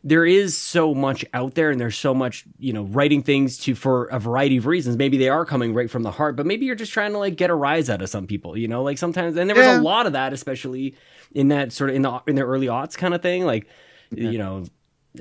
there is so much out there, and there's so much, writing things for a variety of reasons. Maybe they are coming right from the heart, but maybe you're just trying to like get a rise out of some people, like sometimes. And there was a lot of that, especially in that sort of in the early aughts kind of thing, like there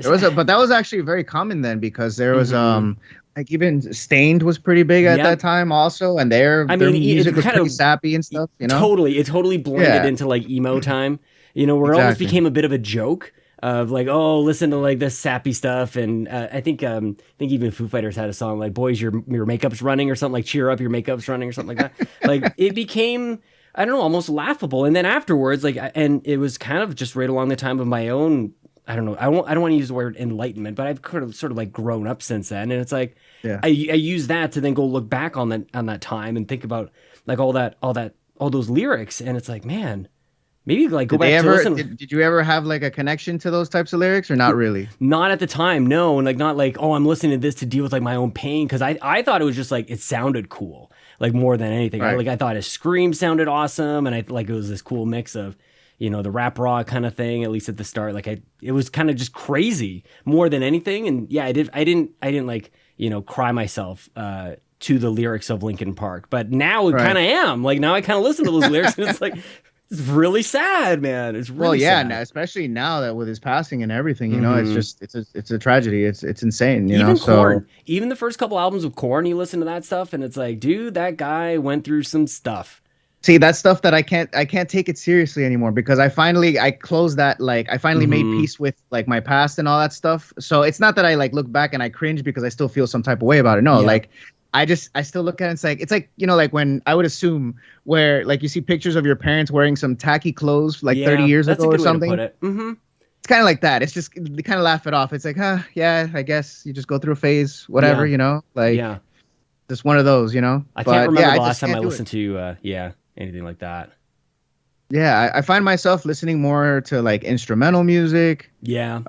was but that was actually very common then because there was like even Stained was pretty big at that time also, and their music was pretty sappy and stuff, it totally blended into like emo time, where it almost became a bit of a joke. Of like, oh, listen to like this sappy stuff, and I think even Foo Fighters had a song like "Boys, your makeup's running" or something, like "Cheer up, your makeup's running" or something like that. Like it became, I don't know, almost laughable. And then afterwards, like, and it was kind of just right along the time of my own, I don't know, I don't want to use the word enlightenment, but I've kind of sort of like grown up since then, and it's like I use that to then go look back on that time and think about like all those lyrics, and it's like, man. Maybe like go back to listen. Did you ever have like a connection to those types of lyrics or not really? Not at the time, no. And like not like, oh, I'm listening to this to deal with like my own pain, because I thought it was just like it sounded cool, like more than anything. Right. Like I thought his scream sounded awesome, and I like it was this cool mix of, the rap raw kind of thing. At least at the start, like it was kind of just crazy more than anything. And yeah, I didn't like cry myself to the lyrics of Linkin Park, but now it kind of am. Like now I kind of listen to those lyrics, and it's like. It's really sad, man. It's really sad. Now, especially now that with his passing and everything, it's just it's a tragedy. It's insane, even Korn, even the first couple albums of Korn, you listen to that stuff, and it's like, dude, that guy went through some stuff. See, that's stuff that I can't take it seriously anymore because I closed that, like I finally made peace with like my past and all that stuff. So it's not that I like look back and I cringe because I still feel some type of way about it. No, like. I still look at it, it's like like when I would assume where like you see pictures of your parents wearing some tacky clothes like 30 years ago or something. That's a good way to put it. It's kind of like that. It's just they kind of laugh it off. It's like, yeah, I guess you just go through a phase, whatever, just one of those, I can't remember the last time I listened to anything like that. Yeah, I find myself listening more to like instrumental music. Yeah.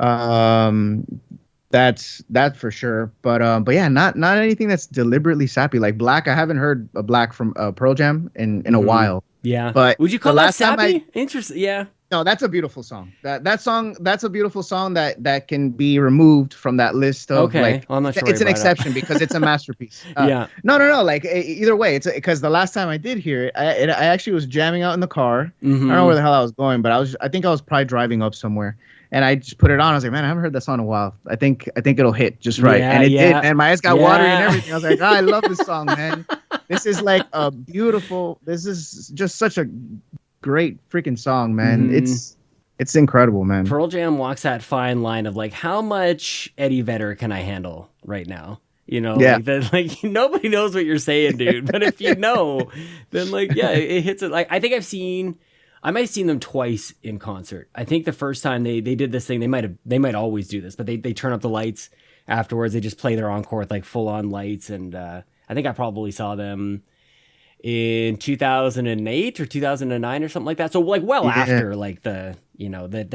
That's for sure, but yeah, not anything that's deliberately sappy. Like Black, I haven't heard a Black from Pearl Jam in a while. Yeah, but would you call that sappy? Interesting. Yeah. No, that's a beautiful song. That's a beautiful song that can be removed from that list of. Okay, like, well, I'm not sure. It's an exception because it's a masterpiece. Yeah. No. Like either way, it's because the last time I did hear it, I actually was jamming out in the car. I don't know where the hell I was going, but I think I was probably driving up somewhere. And I just put it on. I was like, man, I haven't heard that song in a while. I think it'll hit just right. And it did. And my eyes got watery and everything. I was like, I love this song, man. This is like a beautiful. This is just such a great freaking song, man. It's incredible, man. Pearl Jam walks that fine line of like, how much Eddie Vedder can I handle right now? Like nobody knows what you're saying, dude. But if you know, then like, yeah, it hits it. Like I think I might have seen them twice in concert. I think the first time they did this thing, they might always do this, but they turn up the lights afterwards. They just play their encore with like full on lights. And I think I probably saw them in 2008 or 2009 or something like that. So like after like the.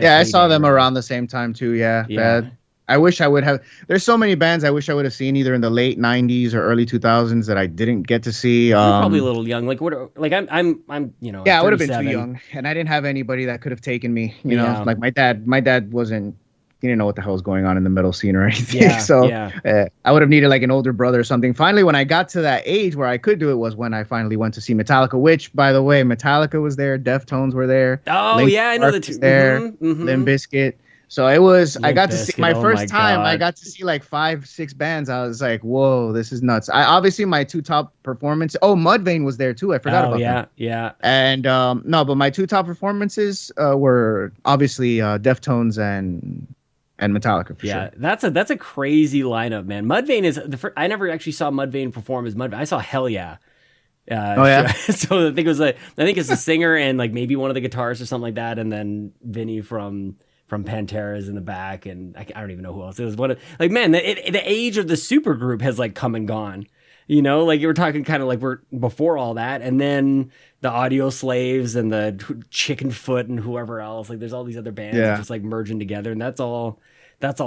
I saw them around the same time too. Yeah. I wish I would have. There's so many bands I wish I would have seen either in the late '90s or early 2000s that I didn't get to see. You're probably a little young. Like what? Like I'm. Yeah, I would have been too young, and I didn't have anybody that could have taken me. Like my dad wasn't. He didn't know what the hell was going on in the metal scene or anything. Yeah, so I would have needed like an older brother or something. Finally, when I got to that age where I could do it, was when I finally went to see Metallica. Which, by the way, Metallica was there. Deftones were there. Oh yeah, I know the two. There, Limp Bizkit. So it was, I got to see my first time. I got to see like 5-6 bands. I was like, whoa, this is nuts. Obviously my two top performances. Oh, Mudvayne was there too. I forgot about that. Yeah. And no, but my two top performances were obviously Deftones and Metallica for sure. That's a crazy lineup, man. Mudvayne is I never actually saw Mudvayne perform as Mudvayne. I saw Hell Yeah. Oh yeah. So I think it was I think it's the singer and like maybe one of the guitarists or something like that, and then Vinny from Pantera is in the back, and I don't even know who else. It was one of like, man, the age of the supergroup has like come and gone. You know, like you were talking kind of like we're before all that, and then the Audio Slaves and the Chicken Foot and whoever else. Like there's all these other bands that just like merging together, and that's all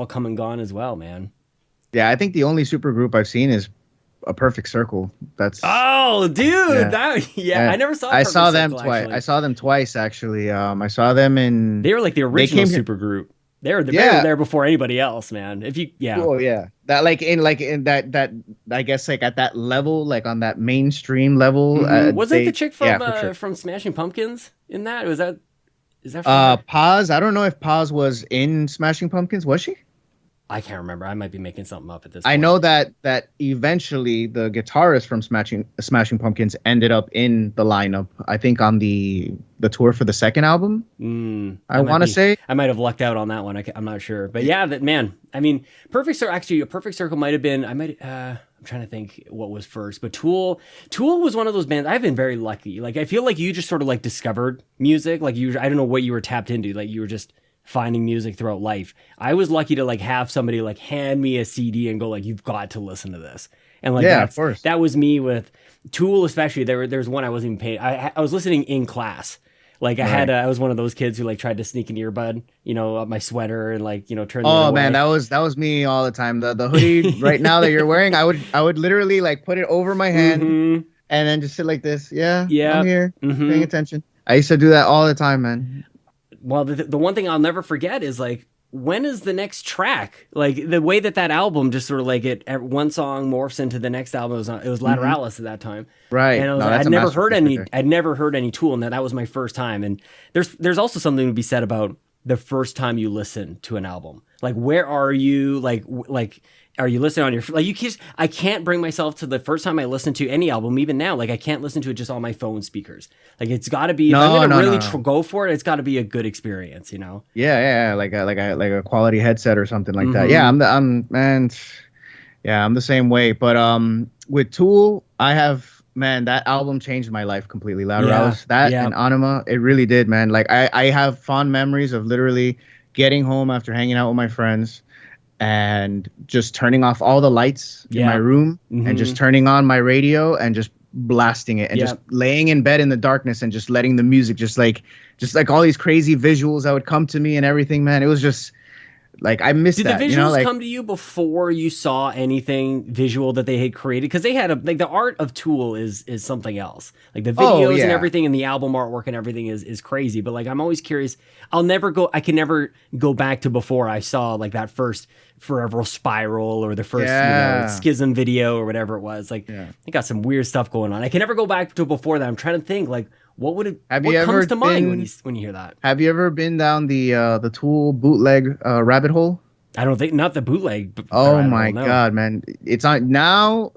come and gone as well, man. Yeah, I think the only supergroup I've seen is A Perfect Circle. That's dude, I never saw. I saw them twice. I saw them twice actually. I saw them in. They were like the original supergroup. They were there before anybody else, man. Oh yeah, that like in that I guess like at that level, like on that mainstream level. Wasn't the chick from from Smashing Pumpkins in that? Is that from Paz? I don't know if Paz was in Smashing Pumpkins. Was she? I can't remember. I might be making something up at this point. I know that eventually the guitarist from Smashing Pumpkins ended up in the lineup. I think on the tour for the second album. I want to say I might have lucked out on that one. I'm not sure, but yeah, that man. I mean, A Perfect Circle might have been. I'm trying to think what was first, but Tool was one of those bands. I've been very lucky. Like I feel like you just sort of like discovered music. Like I don't know what you were tapped into. Like you were just finding music throughout life. I was lucky to like have somebody like hand me a CD and go like, you've got to listen to this. And like, of course. That was me with Tool, especially. There's one I wasn't even paying. I was listening in class. Like I was one of those kids who like tried to sneak an earbud, up my sweater and like, turn the other way. Man, that was me all the time. The hoodie right now that you're wearing, I would literally like put it over my hand and then just sit like this. Yeah. I'm here paying attention. I used to do that all the time, man. Well, the one thing I'll never forget is like, when is the next track? Like the way that I just sort of like one song morphs into the next album. It was Lateralis at that time. Right. And I'd never heard any Tool. And that was my first time. And there's also something to be said about the first time you listen to an album. Like, where are you? Like, are you listening on your, like I can't bring myself to the first time I listen to any album, even now, like I can't listen to it just on my phone speakers. Like it's gotta be, if I'm going to go for it, it's gotta be a good experience, Yeah. Like a quality headset or something like that. Yeah. I'm the same way. But, with Tool, that album changed my life completely. Lateralis, and Anima, it really did, man. Like I have fond memories of literally getting home after hanging out with my friends and just turning off all the lights in my room and just turning on my radio and just blasting it and just laying in bed in the darkness and just letting the music just like all these crazy visuals that would come to me and everything, man. It was just like, I missed that. Did the visuals come to you before you saw anything visual that they had created? Because they had the art of Tool is something else. Like the videos and everything and the album artwork and everything is crazy. But like, I'm always curious. I can never go back to before I saw like that first Forever Spiral or the first Schism video or whatever it was. Like they got some weird stuff going on. I can never go back to before that. I'm trying to think like, what comes to mind when you hear that? Have you ever been down the Tool bootleg rabbit hole? I don't think, not the bootleg. But oh my God, man. It's on now,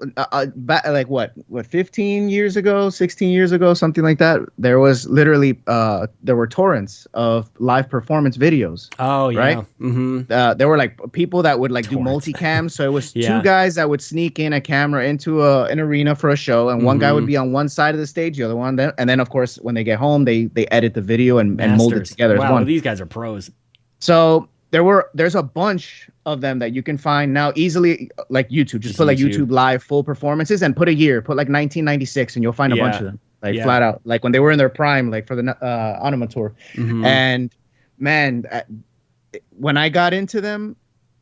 back, like what, 15 years ago, 16 years ago, something like that. There was literally, there were torrents of live performance videos. Oh, yeah. Right? Mm-hmm. There were like people that would like do multicam. So it was two guys that would sneak in a camera into an arena for a show. And one guy would be on one side of the stage, the other one. And then, of course, when they get home, they edit the video and mold it together as one. Well, these guys are pros. So there's a bunch of them that you can find now easily, like YouTube. Just put like YouTube live full performances and put a year, put like 1996, and you'll find a bunch of them, like flat out, like when they were in their prime, like for the Anima tour. And man, when I got into them,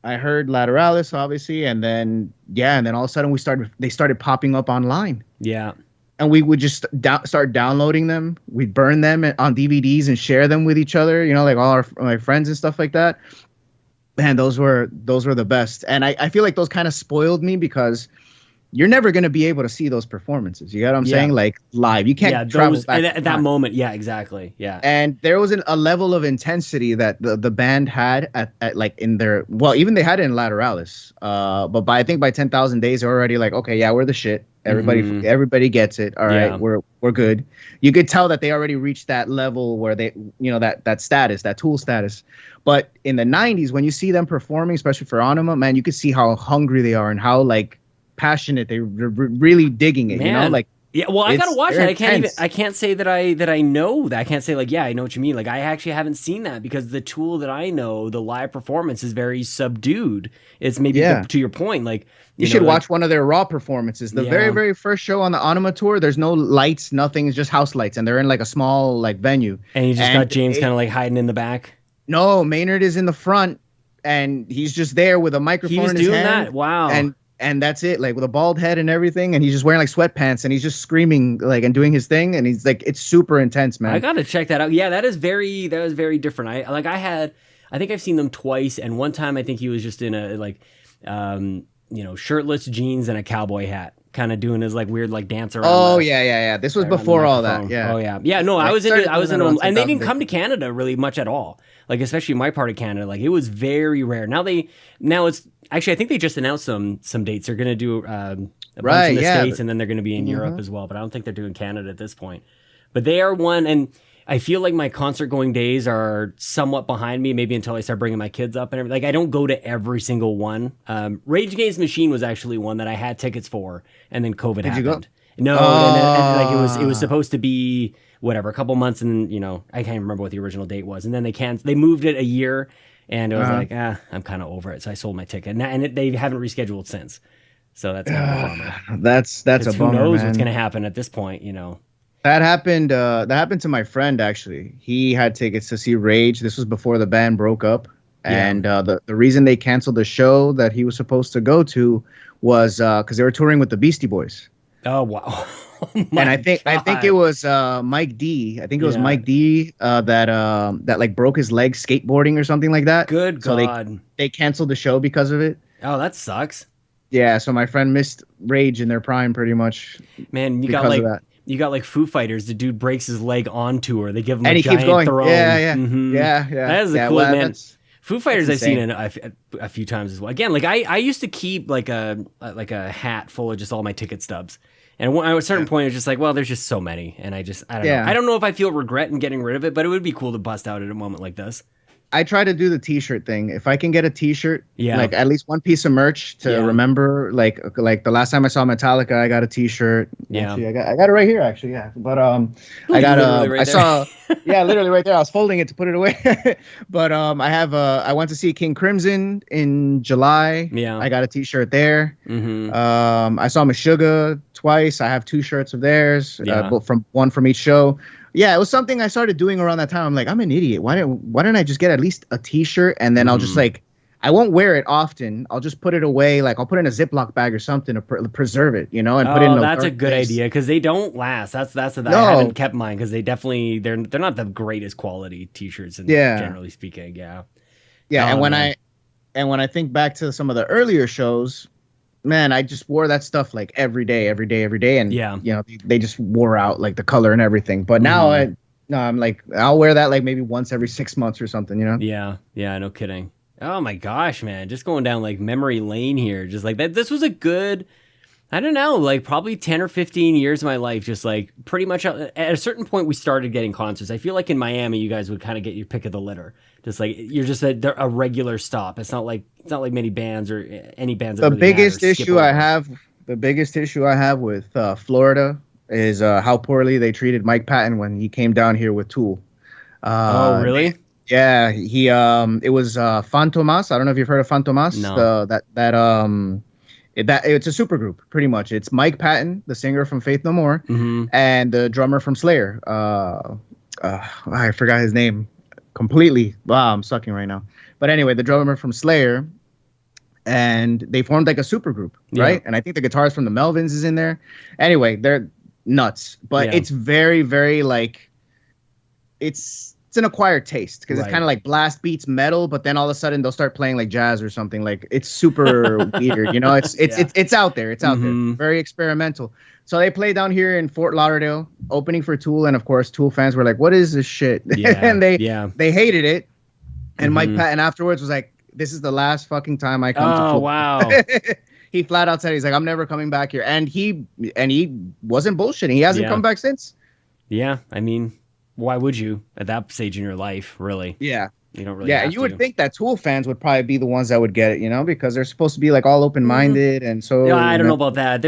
I heard Lateralis, obviously, and then all of a sudden they started popping up online. Yeah. And we would just start downloading them. We'd burn them on DVDs and share them with each other, like all my friends and stuff like that. Man, those were the best. And I feel like those kind of spoiled me because you're never going to be able to see those performances. You get what I'm saying? Like live. You can't travel back at that moment. Yeah, exactly. Yeah. And there was a level of intensity that the band had at like in their, well, even they had it in Lateralis. But I think by 10,000 Days, they're already like, okay, yeah, we're the shit. Everybody gets it. All right, we're good. You could tell that they already reached that level where they, that status, that Tool status. But in the 90s, when you see them performing, especially for Anima, man, you could see how hungry they are and how like passionate they're really digging it. Man, like Yeah, well, I gotta watch it. Intense. I can't say that I know that. I can't say like, yeah, I know what you mean. Like, I actually haven't seen that because the tool that I know, the live performance is very subdued. It's maybe to your point, like you should watch one of their raw performances. The very, very first show on the Anima tour, there's no lights, nothing. It's just house lights, and they're in like a small like venue. And you just got James kind of like hiding in the back. No, Maynard is in the front, and he's just there with a microphone in his hand. He was doing that. Wow. And that's it, like with a bald head and everything, and he's just wearing like sweatpants, and he's just screaming like and doing his thing, and he's like, it's super intense, man. I gotta check that out. Yeah, that was very different. I think I've seen them twice, and one time I think he was just in a like, shirtless jeans and a cowboy hat, kind of doing his like weird like dance around. Oh yeah. This was before all that. Yeah. Oh yeah. No, I was into them, and they didn't come to Canada really much at all. Like especially my part of Canada, like it was very rare. Now it's actually I think they just announced some dates. They're gonna do a bunch in the States, and then they're gonna be in Europe as well. But I don't think they're doing Canada at this point. But they are one, and I feel like my concert going days are somewhat behind me, maybe until I start bringing my kids up and everything. Like I don't go to every single one. Rage Against the Machine was actually one that I had tickets for, and then COVID happened. You go? No, and like it was supposed to be whatever, a couple months, and I can't remember what the original date was, and then they moved it a year, and it was like, I'm kind of over it, so I sold my ticket, and they haven't rescheduled since, so that's kind of a bummer. That's a bummer. Who knows man. What's going to happen at this point, That happened. That happened to my friend actually. He had tickets to see Rage. This was before the band broke up, and the reason they canceled the show that he was supposed to go to was because they were touring with the Beastie Boys. Oh wow! And I think it was Mike D. I think it was Mike D. That like broke his leg skateboarding or something like that. Good God! So they canceled the show because of it. Oh, that sucks. Yeah, so my friend missed Rage in their prime pretty much. Man, you got like Foo Fighters. The dude breaks his leg on tour. They give him a giant throne. Yeah. That is a cool man. Foo Fighters I've seen in a few times as well. Again, like I used to keep like a hat full of just all my ticket stubs. And at a certain point, it's just like, well, there's just so many, and I don't know. I don't know if I feel regret in getting rid of it, but it would be cool to bust out at a moment like this. I try to do the T-shirt thing. If I can get a T-shirt, like at least one piece of merch to remember, like the last time I saw Metallica, I got a T-shirt. Yeah, see, I got it right here actually. Yeah, but I got I saw literally right there. I was folding it to put it away. But I went to see King Crimson in July. Yeah, I got a T-shirt there. Mm-hmm. I saw Meshuggah twice. I have 2 shirts of theirs, one from each show. Yeah, it was something I started doing around that time. I'm like, I'm an idiot. Why didn't I just get at least a T-shirt, and then I'll just like, I won't wear it often. I'll just put it away. Like I'll put it in a Ziploc bag or something to preserve it, and put it in. That's a good idea because they don't last. I haven't kept mine because they're not the greatest quality T-shirts. Generally speaking, yeah. And when I think back to some of the earlier shows, man, I just wore that stuff like every day, and they just wore out like the color and everything. But now I'm like, I'll wear that like maybe once every 6 months or something, Yeah, no kidding. Oh my gosh, man, just going down like memory lane here, just like that. This was a good, I don't know, like probably 10 or 15 years of my life, just like pretty much at a certain point we started getting concerts. I feel like in Miami, you guys would kind of get your pick of the litter. Just like you're just a regular stop. It's not like many bands or any bands. The biggest issue I have with Florida is how poorly they treated Mike Patton when he came down here with Tool. Oh, really? Yeah, it was Fantomas. I don't know if you've heard of Fantomas. No. It's a supergroup, pretty much. It's Mike Patton, the singer from Faith No More, and the drummer from Slayer. I forgot his name completely. Wow, I'm sucking right now. But anyway, the drummer from Slayer, and they formed like a supergroup, right? And I think the guitarist from the Melvins is in there. Anyway, they're nuts, but it's very, very like it's an acquired taste because it's kind of like blast beats metal, but then all of a sudden they'll start playing like jazz or something. Like it's super weird, It's out there. It's out there. Very experimental. So they played down here in Fort Lauderdale, opening for Tool, and of course, Tool fans were like, "What is this shit?" And they hated it. And Mike Patton afterwards was like, "This is the last fucking time I come to Tool." Oh wow! He flat out said, "He's like, I'm never coming back here," and he wasn't bullshitting. He hasn't come back since. Yeah, I mean, why would you at that stage in your life, really? Yeah. You don't really Yeah, have and you to. would think that Tool fans would probably be the ones that would get it, because they're supposed to be like all open-minded, and so Yeah, I don't know about that.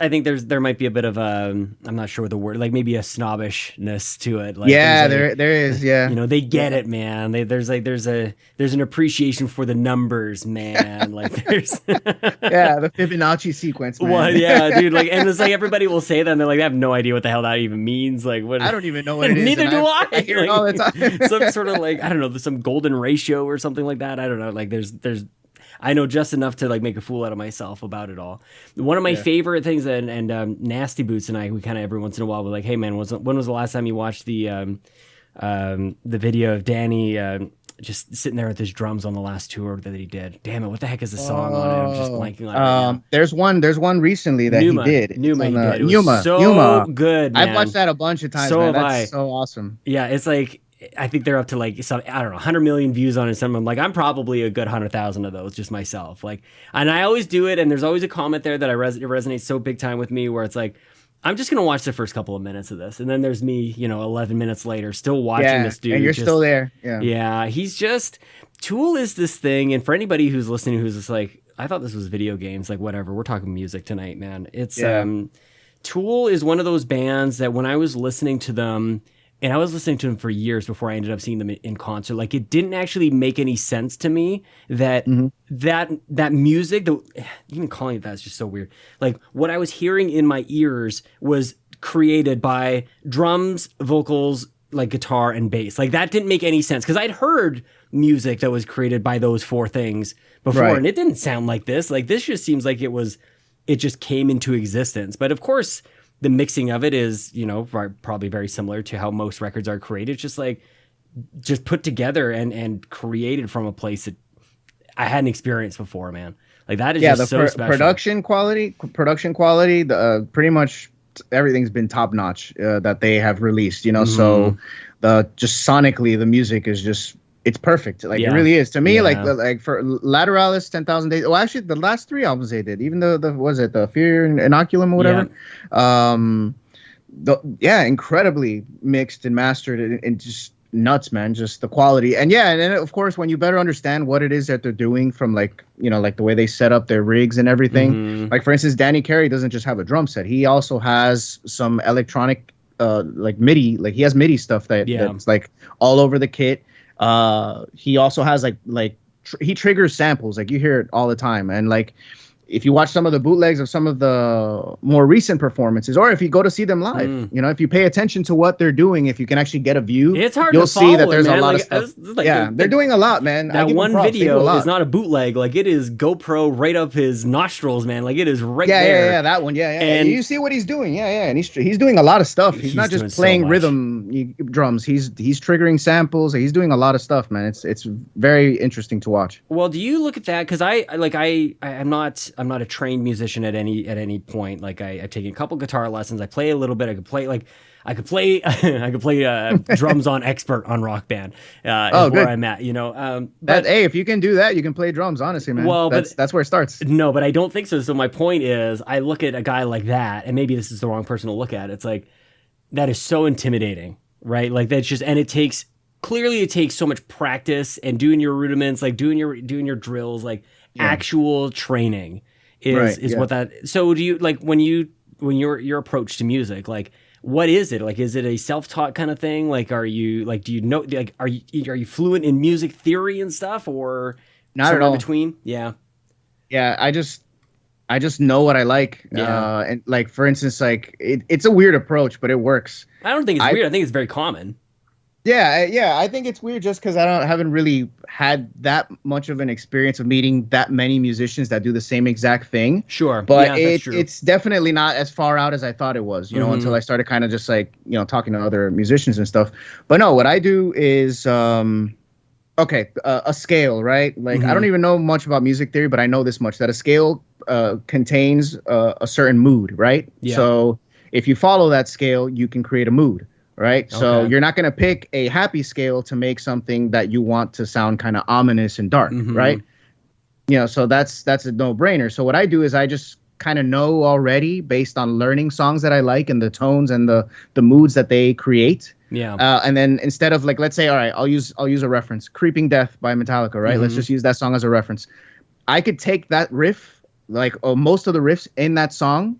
I think there might be a bit of I'm not sure what the word, like maybe a snobbishness to it. Like yeah, there is, yeah. they get it, man. There's an appreciation for the numbers, man. Like there's Yeah, the Fibonacci sequence, man. well, yeah, dude. Like, and it's like everybody will say that, and they're like, they have no idea what the hell that even means. Like, what? I don't even know what it is. Neither do I. I hear it Like, all the time. some sort of like, I don't know, some golden ratio or something like that. I don't know. Like, there's I know just enough to like make a fool out of myself about it all. One of my favorite things, and Nasty Boots and I, we kind of every once in a while we're like, hey man, when was the last time you watched the video of Danny just sitting there with his drums on the last tour that he did? Damn it, what the heck is the song on it? I'm just blanking on it right now. There's one recently that Numa. he did. Numa, he did. It was Numa. so Numa. good, man. I've watched that a bunch of times, So man. have That's I. so awesome. Yeah, it's like, I think they're up to like some, I don't know, 100 million views on it. Some I'm like, I'm probably a good 100,000 of those just myself. Like, and I always do it, and there's always a comment there that it resonates so big time with me, where it's like, I'm just gonna watch the first couple of minutes of this, and then there's me, 11 minutes later, still watching this dude. And you're still there. Yeah. Yeah, he's just Tool is this thing, and for anybody who's listening who's just like, I thought this was video games, like whatever. We're talking music tonight, man. It's Tool is one of those bands that when I was listening to them. And I was listening to them for years before I ended up seeing them in concert. Like, it didn't actually make any sense to me that that music, even calling it that is just so weird. Like, what I was hearing in my ears was created by drums, vocals, like guitar and bass. Like, that didn't make any sense because I'd heard music that was created by those four things before, and it didn't sound like this. Like, this just seems like it just came into existence. But of course, the mixing of it is, probably very similar to how most records are created. Just put together and created from a place that I hadn't experienced before, man. Like, that is just so special. Production quality, pretty much everything's been top notch that they have released. So just sonically, the music is just. It's perfect. Like, it really is. To me, like for Lateralis, 10,000 Days. Well, actually, the last three albums they did, even the Fear and Inoculum or whatever. Incredibly mixed and mastered and just nuts, man. Just the quality. And then, of course, when you better understand what it is that they're doing from like the way they set up their rigs and everything. Like, for instance, Danny Carey doesn't just have a drum set. He also has some electronic, like MIDI, like he has MIDI stuff that's like all over the kit. He also has he triggers samples, like you hear it all the time. And like, if you watch some of the bootlegs of some of the more recent performances, or if you go to see them live, if you pay attention to what they're doing, if you can actually get a view, it's hard you'll to see that there's man. a lot of stuff. They're doing a lot, man. That one video is not a bootleg. Like, it is GoPro right up his nostrils, man. Like, it is right there. Yeah, that one. Yeah. And you see what he's doing. And he's doing a lot of stuff. He's not just playing rhythm drums. He's triggering samples. He's doing a lot of stuff, man. It's very interesting to watch. Well, do you look at that? Because I'm not a trained musician at any point. Like, I've taken a couple guitar lessons. I play a little bit. I could play drums on Expert on Rock Band. Is where I'm at. Hey, if you can do that, you can play drums. Honestly, man. Well, that's where it starts. No, but I don't think so. So my point is, I look at a guy like that, and maybe this is the wrong person to look at. It's like, that is so intimidating, right? Like, that's just, and it takes so much practice and doing your rudiments, like doing your drills, like actual training. Is what that. So do you, like, when your approach to music, like, what is it? Like, is it a self-taught kind of thing? Like, are you, like, do you know, like, are you fluent in music theory and stuff, or not at all in between? Yeah. I just know what I like. And like, for instance, like it's a weird approach, but it works. I don't think it's weird. I think it's very common. Yeah. I think it's weird just because haven't really had that much of an experience of meeting that many musicians that do the same exact thing. Sure, but it's definitely not as far out as I thought it was. Until I started kind of just like talking to other musicians and stuff. But no, what I do is a scale, right? Like, I don't even know much about music theory, but I know this much, that a scale contains a certain mood, right? Yeah. So if you follow that scale, you can create a mood. Right. Okay. So you're not going to pick a happy scale to make something that you want to sound kind of ominous and dark. Right. So that's a no brainer. So what I do is I just kind of know already based on learning songs that I like and the tones and the moods that they create. Yeah. And then instead of like, let's say, all right, I'll use a reference, "Creeping Death" by Metallica, right? Let's just use that song as a reference. I could take that riff, like most of the riffs in that song,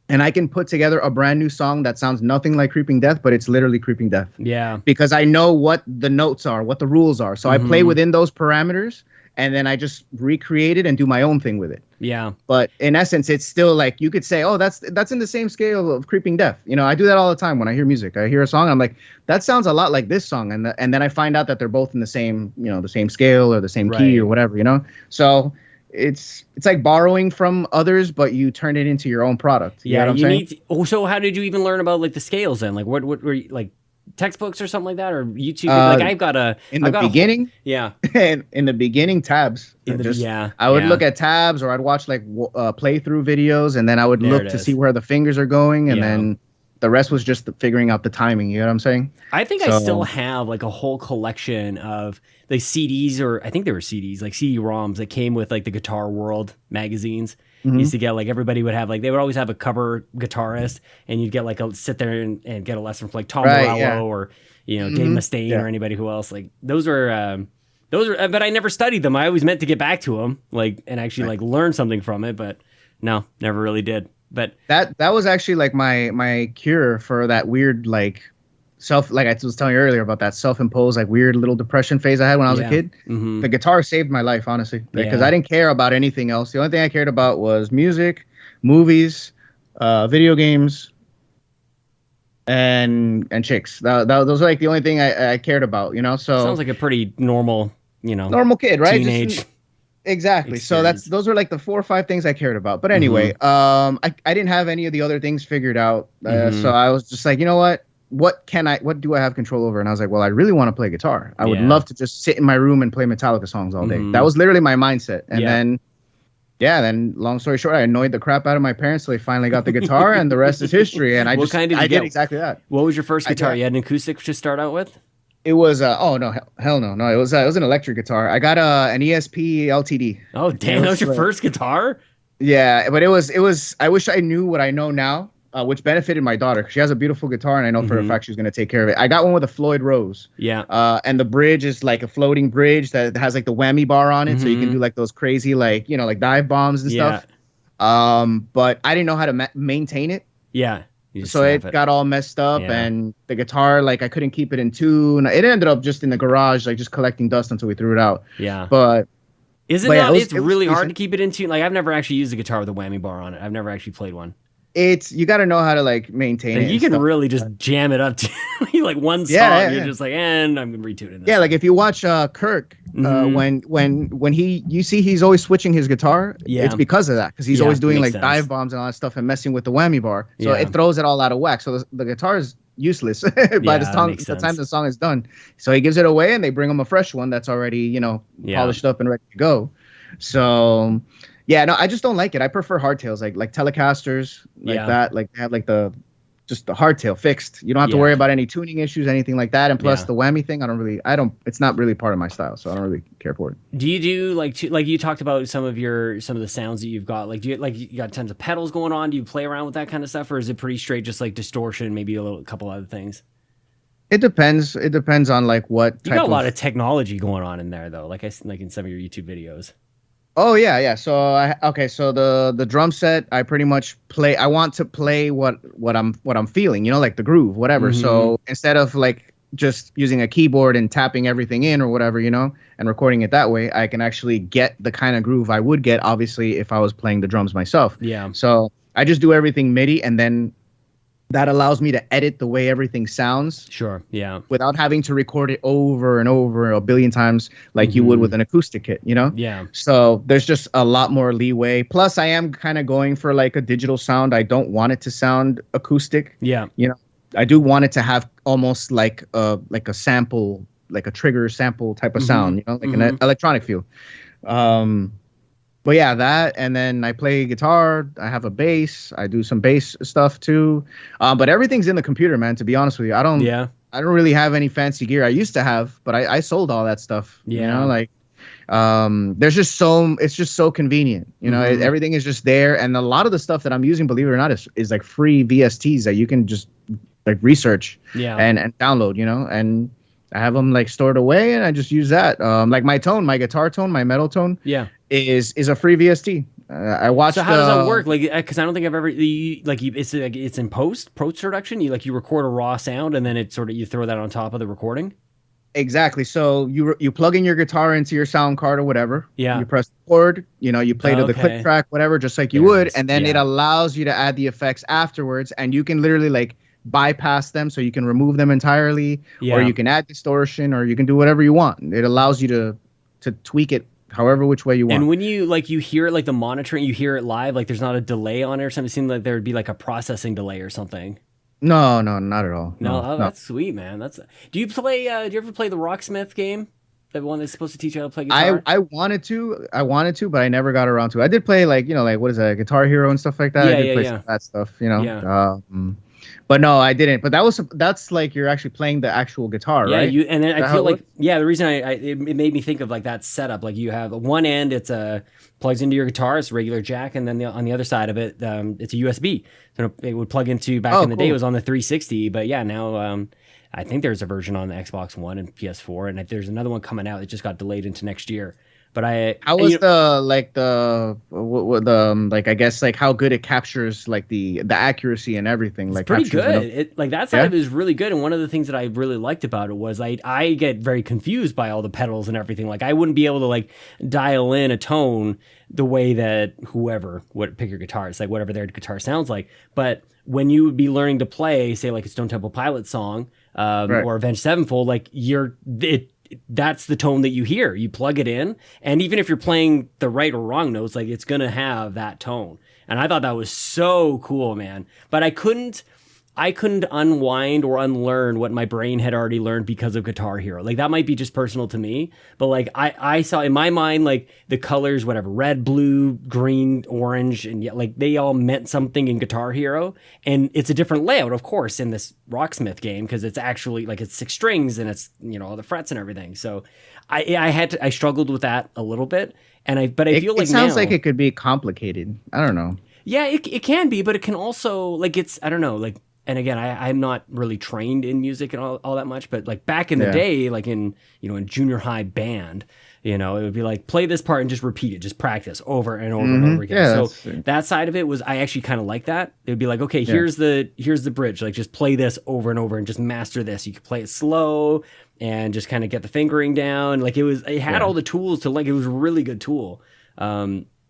and I can put together a brand new song that sounds nothing like "Creeping Death," but it's literally "Creeping Death." Yeah. Because I know what the notes are, what the rules are. So I play within those parameters, and then I just recreate it and do my own thing with it. Yeah. But in essence, it's still like you could say, oh, that's in the same scale of "Creeping Death." You know, I do that all the time when I hear music. I hear a song, I'm like, that sounds a lot like this song, and then I find out that they're both in the same, the same scale or the same key or whatever, So it's like borrowing from others, but you turn it into your own product. You know what I'm saying? So how did you even learn about like the scales then? Like what were you like? Textbooks or something like that, or YouTube? Like I've got a in the beginning, in the beginning, tabs. I would look at tabs, or I'd watch like playthrough videos, and then I would look to see where the fingers are going, and then the rest was just figuring out the timing. You know what I'm saying? I think I still have like a whole collection of the CDs, or I think they were CDs, like CD-ROMs that came with like the Guitar World magazines. You used to get like everybody would have like they would always have a cover guitarist, and you'd get like sit there and get a lesson from like Tom Morello or Dave Mustaine or anybody who else. Like those are but I never studied them. I always meant to get back to them and actually like learn something from it, but no, never really did. But that was actually like my cure for that weird like like I was telling you earlier about that self-imposed like weird little depression phase I had when I was a kid. The guitar saved my life, honestly, because I didn't care about anything else. The only thing I cared about was music, movies, video games, and chicks. Those are like the only thing I cared about, So sounds like a pretty normal, normal kid, right? Teenage. Exactly. Experience. So those were like the 4 or 5 things I cared about. But anyway, I didn't have any of the other things figured out. So I was just like, you know what? What do I have control over? And I was like, well, I really want to play guitar. I would love to just sit in my room and play Metallica songs all day. That was literally my mindset. And then long story short, I annoyed the crap out of my parents, so they finally got the guitar, and the rest is history. And I did exactly that. What was your first guitar? You had an acoustic to start out with? It was hell no. It was an electric guitar. I got an ESP LTD. Oh damn, that was your first guitar? Yeah, but it was. I wish I knew what I know now, which benefited my daughter because she has a beautiful guitar, and I know for a fact she's gonna take care of it. I got one with a Floyd Rose. Yeah. And the bridge is like a floating bridge that has like the whammy bar on it, so you can do like those crazy like like dive bombs and stuff. But I didn't know how to maintain it. Yeah. So it got all messed up, and the guitar, like I couldn't keep it in tune. It ended up just in the garage, like just collecting dust until we threw it out. Yeah. But it's really hard to keep it in tune. Like I've never actually used a guitar with a whammy bar on it. I've never actually played one. You got to know how to like maintain it. You can really just jam it up to like one song. You're just like, and I'm gonna retune it. Yeah, like if you watch Kirk, when you see he's always switching his guitar, it's because of that, because he's always doing like dive bombs and all that stuff and messing with the whammy bar. So it throws it all out of whack. So the guitar is useless by the time the song is done. So he gives it away, and they bring him a fresh one that's already polished up and ready to go. So. Yeah, no, I just don't like it. I prefer hardtails, like Telecasters, that. Like they have like the hardtail fixed. You don't have to worry about any tuning issues, anything like that. And plus the whammy thing, it's not really part of my style, so I don't really care for it. Do you do like you talked about some of the sounds that you've got? Like do you got tons of pedals going on? Do you play around with that kind of stuff, or is it pretty straight, just like distortion, maybe a couple other things? It depends. It depends on like what. You got a lot of technology going on in there though, like in some of your YouTube videos. Oh yeah. So so the drum set, I pretty much play. I want to play what I'm feeling, like the groove, whatever. So instead of like just using a keyboard and tapping everything in or whatever, and recording it that way, I can actually get the kind of groove I would get, obviously, if I was playing the drums myself. Yeah. So I just do everything MIDI, and then that allows me to edit the way everything sounds. Sure, yeah. Without having to record it over and over a billion times like you would with an acoustic kit, Yeah. So there's just a lot more leeway. Plus, I am kind of going for like a digital sound. I don't want it to sound acoustic. Yeah. I do want it to have almost like a sample, like a trigger sample type of sound, like an electronic feel. But yeah, that, and then I play guitar. I have a bass. I do some bass stuff too. But everything's in the computer, man. To be honest with you, I don't really have any fancy gear. I used to have, but I sold all that stuff. Yeah. There's just so it's just so convenient. You know, everything is just there, and a lot of the stuff that I'm using, believe it or not, is like free VSTs that you can just like research and download. You know, and I have them like stored away, and I just use that. Like my guitar tone, my metal tone, is a free VST. I watched. So how does that work? Like, because I don't think I've ever it's in post production. You record a raw sound, and then it sort of you throw that on top of the recording. Exactly. So you plug in your guitar into your sound card or whatever. Yeah. You press record. You know, you play to the click track, whatever, just like you would, and then it allows you to add the effects afterwards, and you can literally like bypass them, so you can remove them entirely, or you can add distortion, or you can do whatever you want. It allows you to tweak it however which way you want. And when you hear it, like the monitoring, you hear it live, like there's not a delay on it or something. It seems like there would be like a processing delay or something. No, not at all. No, that's sweet, man. Do you ever play the Rocksmith game? The one that's supposed to teach you how to play guitar? I wanted to, but I never got around to it. I did play like what is that, Guitar Hero and stuff like that. I did play some of that stuff, but no, I didn't. But that's like you're actually playing the actual guitar, right? Yeah, and then I feel like the reason it made me think of like that setup. Like you have one end, it's plugs into your guitar, it's a regular jack, and then on the other side of it, it's a USB. So it would plug into back in the day. It was on the 360, but now I think there's a version on the Xbox One and PS4, and there's another one coming out that just got delayed into next year. But how was I guess like how good it captures like the accuracy and everything. It's like pretty good. That side of it is really good. And one of the things that I really liked about it was I get very confused by all the pedals and everything. Like I wouldn't be able to like dial in a tone the way that whoever would pick your guitar. It's like whatever their guitar sounds like. But when you would be learning to play, say like a Stone Temple Pilots song or Avenged Sevenfold, like that's the tone that you hear. You plug it in, and even if you're playing the right or wrong notes, like it's gonna have that tone. And I thought that was so cool, man. But I couldn't unwind or unlearn what my brain had already learned because of Guitar Hero. Like that might be just personal to me, but like I saw in my mind like the colors, whatever, red, blue, green, orange, and like they all meant something in Guitar Hero. And it's a different layout, of course, in this Rocksmith game because it's actually like it's 6 strings and it's all the frets and everything. So I struggled with that a little bit, but I feel like it sounds like it could be complicated. I don't know. Yeah, it can be, but it can also like I don't know, like. And again, I'm not really trained in music and all that much, but like back in the day, like in junior high band, it would be like play this part and just repeat it, just practice over and over and over again. Yeah, so that side of it was I actually kind of like that. It would be like, okay, here's the bridge, like just play this over and over and just master this. You could play it slow and just kind of get the fingering down. Like it had all the tools to like it was a really good tool.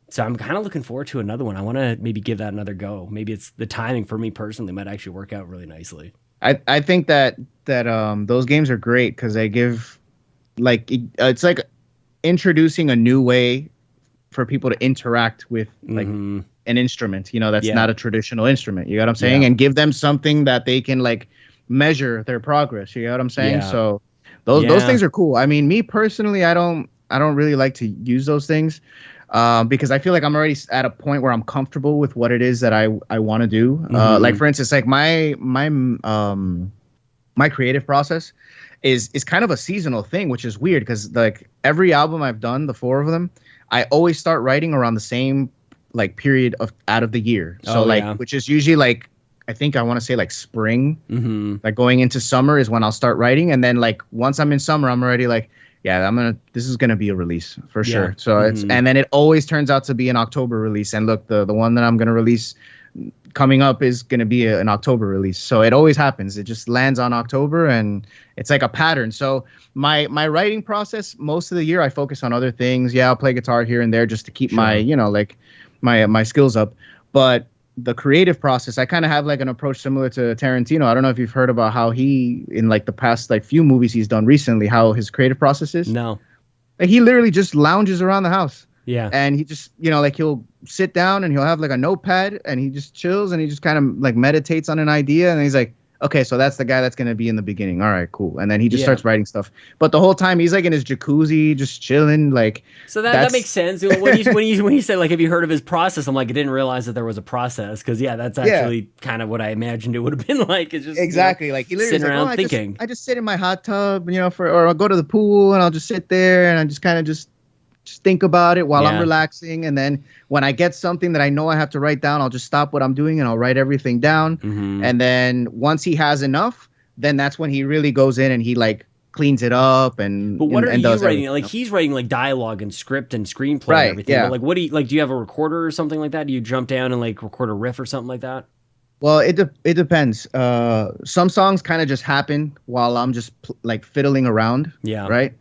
So I'm kind of looking forward to another one. I want to maybe give that another go. Maybe it's the timing for me personally might actually work out really nicely. I think that those games are great because they give like it's like introducing a new way for people to interact with like an instrument. That's not a traditional instrument. You know what I'm saying? And give them something that they can like measure their progress. You know what I'm saying? Yeah. So those things are cool. I mean, me personally, I don't really like to use those things. Because I feel like I'm already at a point where I'm comfortable with what it is that I want to do. Like for instance, like my creative process is kind of a seasonal thing, which is weird because like every album I've done, the 4 of them, I always start writing around the same like period out of the year. So which is usually like I think I want to say like spring, like going into summer is when I'll start writing, and then like once I'm in summer, I'm already like. Yeah, this is gonna be a release for sure. So and then it always turns out to be an October release. And look, the one that I'm gonna release coming up is gonna be an October release. So it always happens. It just lands on October, and it's like a pattern. So my writing process, most of the year I focus on other things. Yeah, I'll play guitar here and there just to keep my like my skills up. But the creative process, I kind of have like an approach similar to Tarantino. I don't know if you've heard about how he, in like the past like few movies he's done recently, how his creative process is. No. Like he literally just lounges around the house. Yeah. And he just, like he'll sit down and he'll have like a notepad and he just chills and he just kind of like meditates on an idea. And he's like, okay, so that's the guy that's going to be in the beginning. All right, cool. And then he just starts writing stuff. But the whole time he's like in his jacuzzi, just chilling. Like, so that makes sense. When you said like, have you heard of his process? I'm like, I didn't realize that there was a process. Cause that's actually kind of what I imagined it would have been like. It's just exactly like he literally sitting around thinking. I just sit in my hot tub, or I'll go to the pool and I'll just sit there and I just kind of just just think about it while I'm Yeah. relaxing. And then when I get something that I know I have to write down, I'll just stop what I'm doing and I'll write everything down. And then once he has enough, then that's when he really goes in and he like cleans it up and But what are you does writing? everything, Like you know? he's writing like dialogue and script and screenplay and Right, everything. yeah. But like, what do you like? Do you have a recorder or something like that? Do you jump down and like record a riff or something like that? Well, it depends. Some songs kind of just happen while I'm just like fiddling around. Yeah. Right.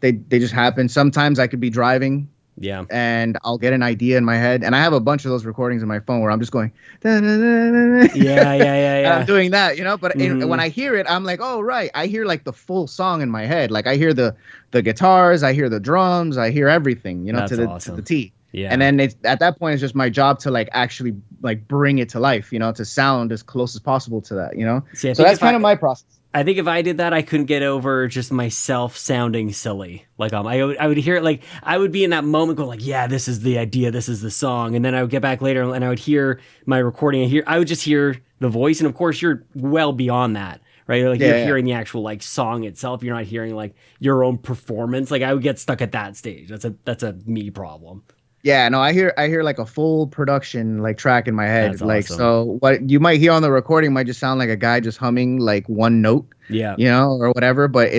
They just happen. Sometimes I could be driving. Yeah. And I'll get an idea in my head, and I have a bunch of those recordings in my phone where I'm just going, "Da-da-da-da-da." Yeah. And I'm doing that, you know. But Mhm. when I hear it, I'm like, oh right, I hear like the full song in my head. Like I hear the guitars, I hear the drums, I hear everything, you know, That's to awesome. the T. Yeah. And then it's at that point, it's just my job to like actually like bring it to life, you know, to sound as close as possible to that, you know. See, I So think that's kind of my process. I think if I did that, I couldn't get over just myself sounding silly. Like I would hear it, like I would be in that moment going like, yeah, this is the idea, this is the song, and then I would get back later and I would hear my recording. I would just hear the voice, and of course you're well beyond that, right? Like you're hearing the actual like song itself. You're not hearing like your own performance. Like I would get stuck at that stage. That's a me problem. Yeah, no, I hear like a full production like track in my head. That's like awesome. so what you might hear on the recording might just sound like a guy just humming like one note. Yeah. You know, or whatever, but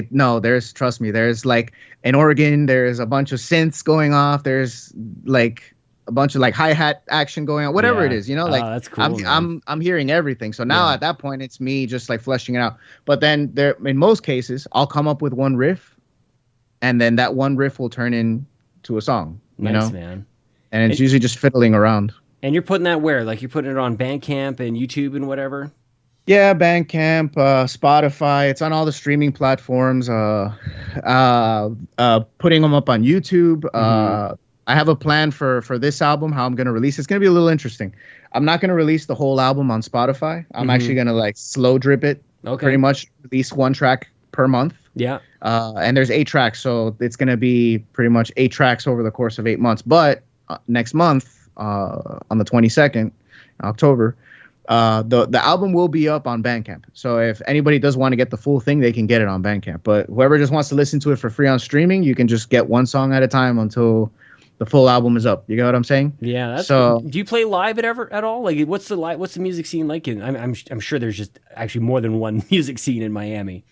trust me, there's like an organ, there's a bunch of synths going off, there's like a bunch of like hi-hat action going on, whatever it Yeah. is, you know, like that's cool, I'm hearing everything. So now Yeah. at that point it's me just like fleshing it out. But then there in most cases I'll come up with one riff and then that one riff will turn into a song, you Nice, know? man. And it's usually just fiddling around. And you're putting that where? Like you're putting it on Bandcamp and YouTube and whatever? Yeah, Bandcamp, Spotify. It's on all the streaming platforms. Putting them up on YouTube. I have a plan for this album, how I'm going to release it. It's going to be a little interesting. I'm not going to release the whole album on Spotify. I'm actually going to like slow drip it. Okay. Pretty much release one track per month. Yeah. And there's 8 tracks, so it's going to be pretty much 8 tracks over the course of 8 months. But next month, on the 22nd, October, the album will be up on Bandcamp. So if anybody does want to get the full thing, they can get it on Bandcamp. But whoever just wants to listen to it for free on streaming, you can just get one song at a time until the full album is up. You get what I'm saying? Yeah, that's so. Cool. Do you play live at all? Like, what's the music scene like? I'm sure there's just actually more than one music scene in Miami.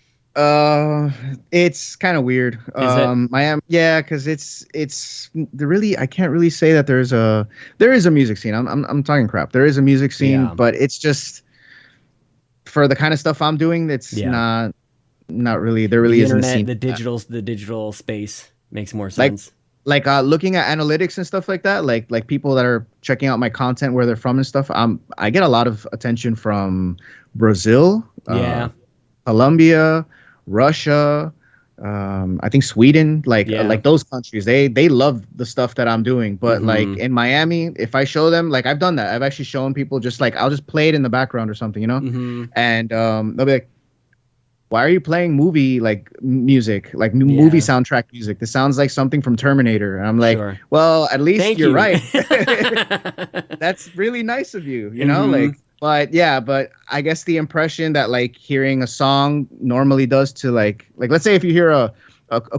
It's kind of weird. Miami, yeah, because I can't really say that there is a music scene. I'm talking crap. There is a music scene, but it's just for the kind of stuff I'm doing. It's not really. There really isn't a scene. The digital space makes more sense. Like looking at analytics and stuff like that, like people that are checking out my content, where they're from and stuff. I get a lot of attention from Brazil, Colombia, Russia, I think Sweden, like those countries. They love the stuff that I'm doing. But like in Miami, if I show them, like I've done that. I've actually shown people just like I'll just play it in the background or something, you know, and they'll be like, why are you playing movie like music, like movie soundtrack music? This sounds like something from Terminator. And I'm like, well, at least you're right. That's really nice of you, you know, like, but I guess the impression that like hearing a song normally does to like let's say if you hear a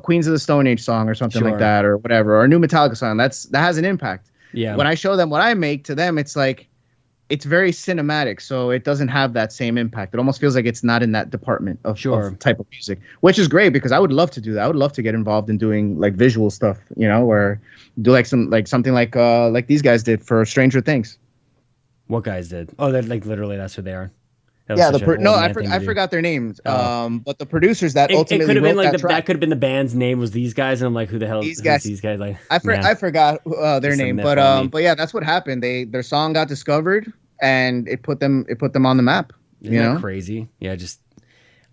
Queens of the Stone Age song or something like that or whatever, or a new Metallica song, that has an impact. Yeah. When I show them what I make, to them, it's like, it's very cinematic, so it doesn't have that same impact. It almost feels like it's not in that department of type of music, which is great because I would love to do that. I would love to get involved in doing like visual stuff, you know, or do like something like these guys did for Stranger Things. What guys did? Oh, they're like literally that's who they are. Yeah, I forgot their names. But the producers that ultimately could have been like that could have been the band's name was these guys, and I'm like, who the hell these guys? guys? These guys like I forgot their name, but yeah, that's what happened. Their song got discovered, and it put them on the map. Isn't that crazy? Yeah, just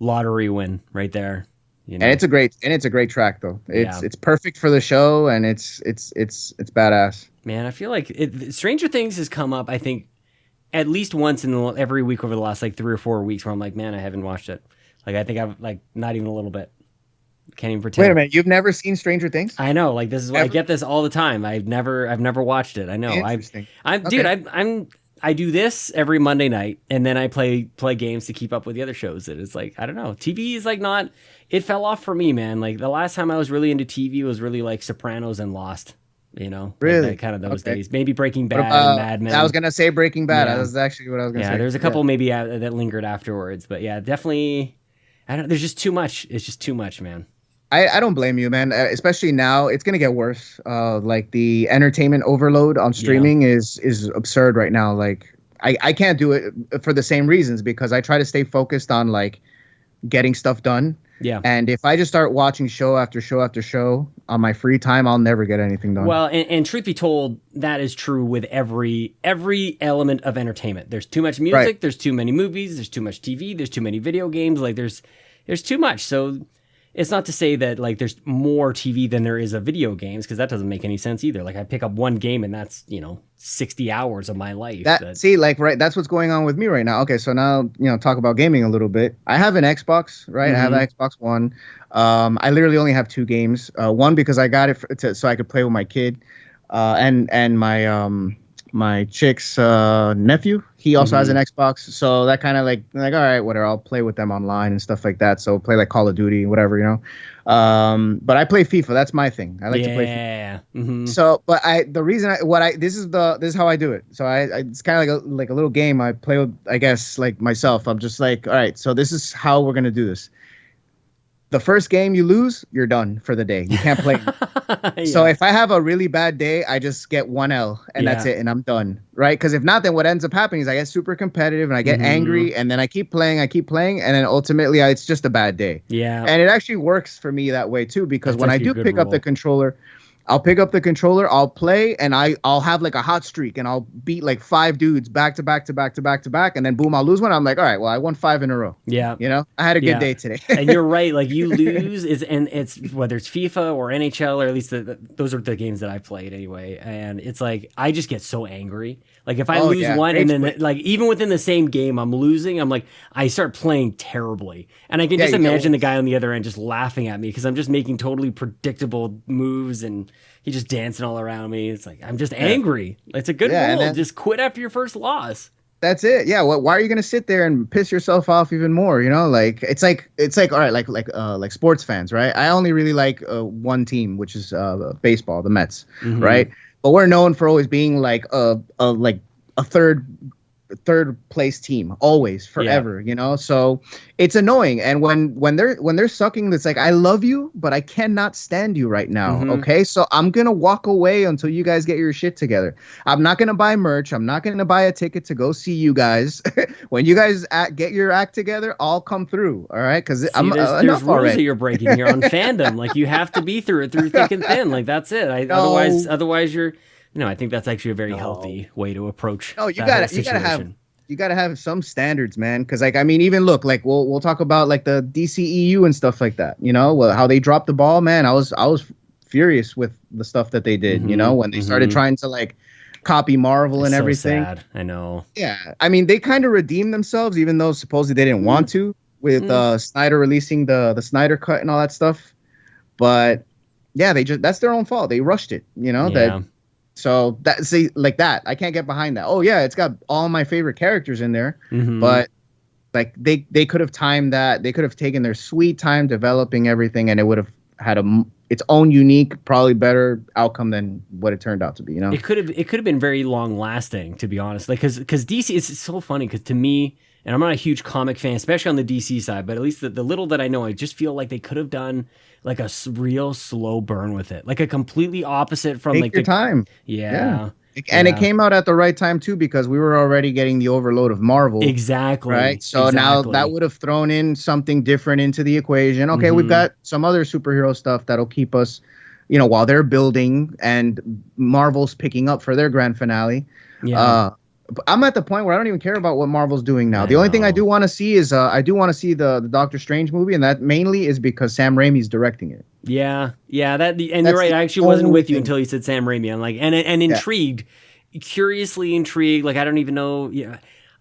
lottery win right there. You know? And it's a great track though. It's perfect for the show, and it's badass. Man, I feel like Stranger Things has come up, I think, at least once every week over the last like 3 or 4 weeks where I'm like, man, I haven't watched it. Like, I think I've like not even a little bit. Can't even pretend. Wait a minute, you've never seen Stranger Things? I know, like this is why I get this all the time. I've never watched it. I know. Interesting. Dude, I'm I do this every Monday night, and then I play games to keep up with the other shows. And it's like, I don't know, TV is like not. It fell off for me, man. Like the last time I was really into TV was really like Sopranos and Lost. Really, like kind of those okay. days. Maybe Breaking Bad and Mad Men. I was gonna say Breaking Bad. Yeah. That was actually what I was gonna say. Yeah, there's a couple maybe that lingered afterwards, but yeah, definitely. I don't. There's just too much. It's just too much, man. I don't blame you, man. Especially now, it's gonna get worse. Like the entertainment overload on streaming is absurd right now. Like I can't do it for the same reasons because I try to stay focused on like getting stuff done. Yeah. And if I just start watching show after show after show on my free time, I'll never get anything done. Well, and truth be told, that is true with every element of entertainment. There's too much music. Right. There's too many movies. There's too much TV. There's too many video games. Like there's too much. So it's not to say that like there's more TV than there is of video games because that doesn't make any sense either. Like I pick up one game and that's 60 hours of my life. See, like right, that's what's going on with me right now. Okay, so now talk about gaming a little bit. I have an Xbox, right? I have an Xbox One. I literally only have 2 games. One because I got it so I could play with my kid, and my chick's nephew. He also has an Xbox, so that kind of like all right, whatever. I'll play with them online and stuff like that. So play like Call of Duty, whatever, But I play FIFA. That's my thing. I like to play FIFA. Yeah. Mm-hmm. So, but this is how I do it. So it's kind of like a little game I play with, I guess, like myself. I'm just like, all right, so this is how we're gonna do this. The first game you lose, you're done for the day. You can't play. Yeah. So if I have a really bad day, I just get 1 L and that's it, and I'm done, right? Because if not, then what ends up happening is I get super competitive and I get angry, and then I keep playing, and then ultimately it's just a bad day. Yeah. And it actually works for me that way too, because That's when I actually a do good pick up rule. the controller, I'll pick up the controller, I'll play, and I'll have like a hot streak, and I'll beat like 5 dudes back to back to back to back to back, and then boom, I'll lose one. I'm like, all right, well, I won 5 in a row. Yeah. I had a good day today. And you're right. Like you lose and it's whether it's FIFA or NHL, or at least those are the games that I played anyway. And it's like, I just get so angry. Like if I lose one and then like even within the same game, I'm losing, I'm like, I start playing terribly. And I can just imagine the guy on the other end just laughing at me because I'm just making totally predictable moves and he's just dancing all around me. It's like, I'm just angry. It's a good rule. Just quit after your first loss. That's it. Yeah. Why are you gonna sit there and piss yourself off even more? Like it's like all right, like sports fans, right? I only really like one team, which is baseball, the Mets, right? But we're known for always being like a third place team always forever, so it's annoying. And when they're sucking, it's like, I love you, but I cannot stand you right now. Okay, so I'm gonna walk away until you guys get your shit together. I'm not gonna buy merch. I'm not gonna buy a ticket to go see you guys. When you guys get your act together, I'll come through. All right, because there's rules that you're breaking here on fandom. Like you have to be through thick and thin. Like that's it. Otherwise you're. No, I think that's actually a very healthy way to approach. No, you gotta have some standards, man. Because even look, like we'll talk about like the DCEU and stuff like that. How they dropped the ball, man. I was furious with the stuff that they did. When they started trying to like copy Marvel and everything. Sad. I know. Yeah, they kind of redeemed themselves, even though supposedly they didn't want to, with Snyder releasing the Snyder cut and all that stuff. But yeah, that's their own fault. They rushed it. So that I can't get behind that. Oh yeah, it's got all my favorite characters in there, but like they could have timed that. They could have taken their sweet time developing everything, and it would have had its own unique, probably better outcome than what it turned out to be. It could have been very long lasting, to be honest. Like because DC, it's so funny because to me, and I'm not a huge comic fan, especially on the DC side, but at least the little that I know, I just feel like they could have done like a real slow burn with it, like a completely opposite from Take your time. Yeah. And it came out at the right time too, because we were already getting the overload of Marvel. Exactly. Right. So now that would have thrown in something different into the equation. Okay, we've got some other superhero stuff that'll keep us, while they're building and Marvel's picking up for their grand finale. Yeah. I'm at the point where I don't even care about what Marvel's doing now. The only thing I do want to see is the Doctor Strange movie, and that mainly is because Sam Raimi's directing it. Yeah, and you're right. I actually wasn't with you until you said Sam Raimi. I'm like, and intrigued, curiously intrigued. Like I don't even know. Yeah,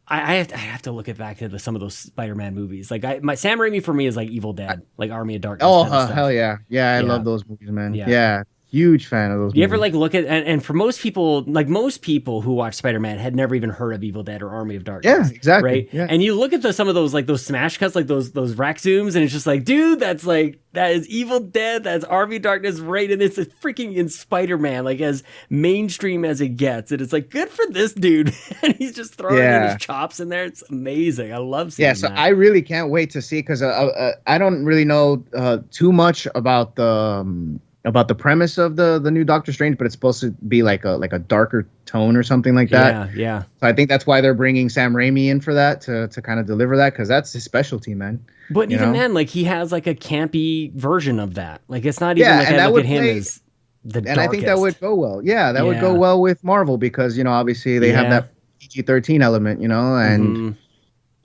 I have to look back to some of those Spider-Man movies. Like Sam Raimi for me is like Evil Dead, like Army of Darkness. Oh hell yeah, I love those movies, man. Yeah. Huge fan of those You ever movies. like look at and for most people, like most people who watch Spider-Man had never even heard of Evil Dead or Army of Yeah, Darkness. exactly. Right? Yeah. And you look at some of those like those smash cuts, like those rack zooms, and it's just like, dude, that is Evil Dead, that's Army of Darkness, right? And it's a freaking in Spider-Man, like as mainstream as it gets. And it's like, good for this dude. And he's just throwing in his chops in there. It's amazing. I love seeing so that. I really can't wait to see, because I don't really know too much about the premise of the new Doctor Strange, but it's supposed to be like a darker tone or something like that. Yeah. So I think that's why they're bringing Sam Raimi in for that, to kind of deliver that, because that's his specialty, man. But even then, like he has like a campy version of that. Like it's not even like I look at him as the darkest. And I think that would go well. Yeah, that would go well with Marvel, because obviously they have that PG-13 element, and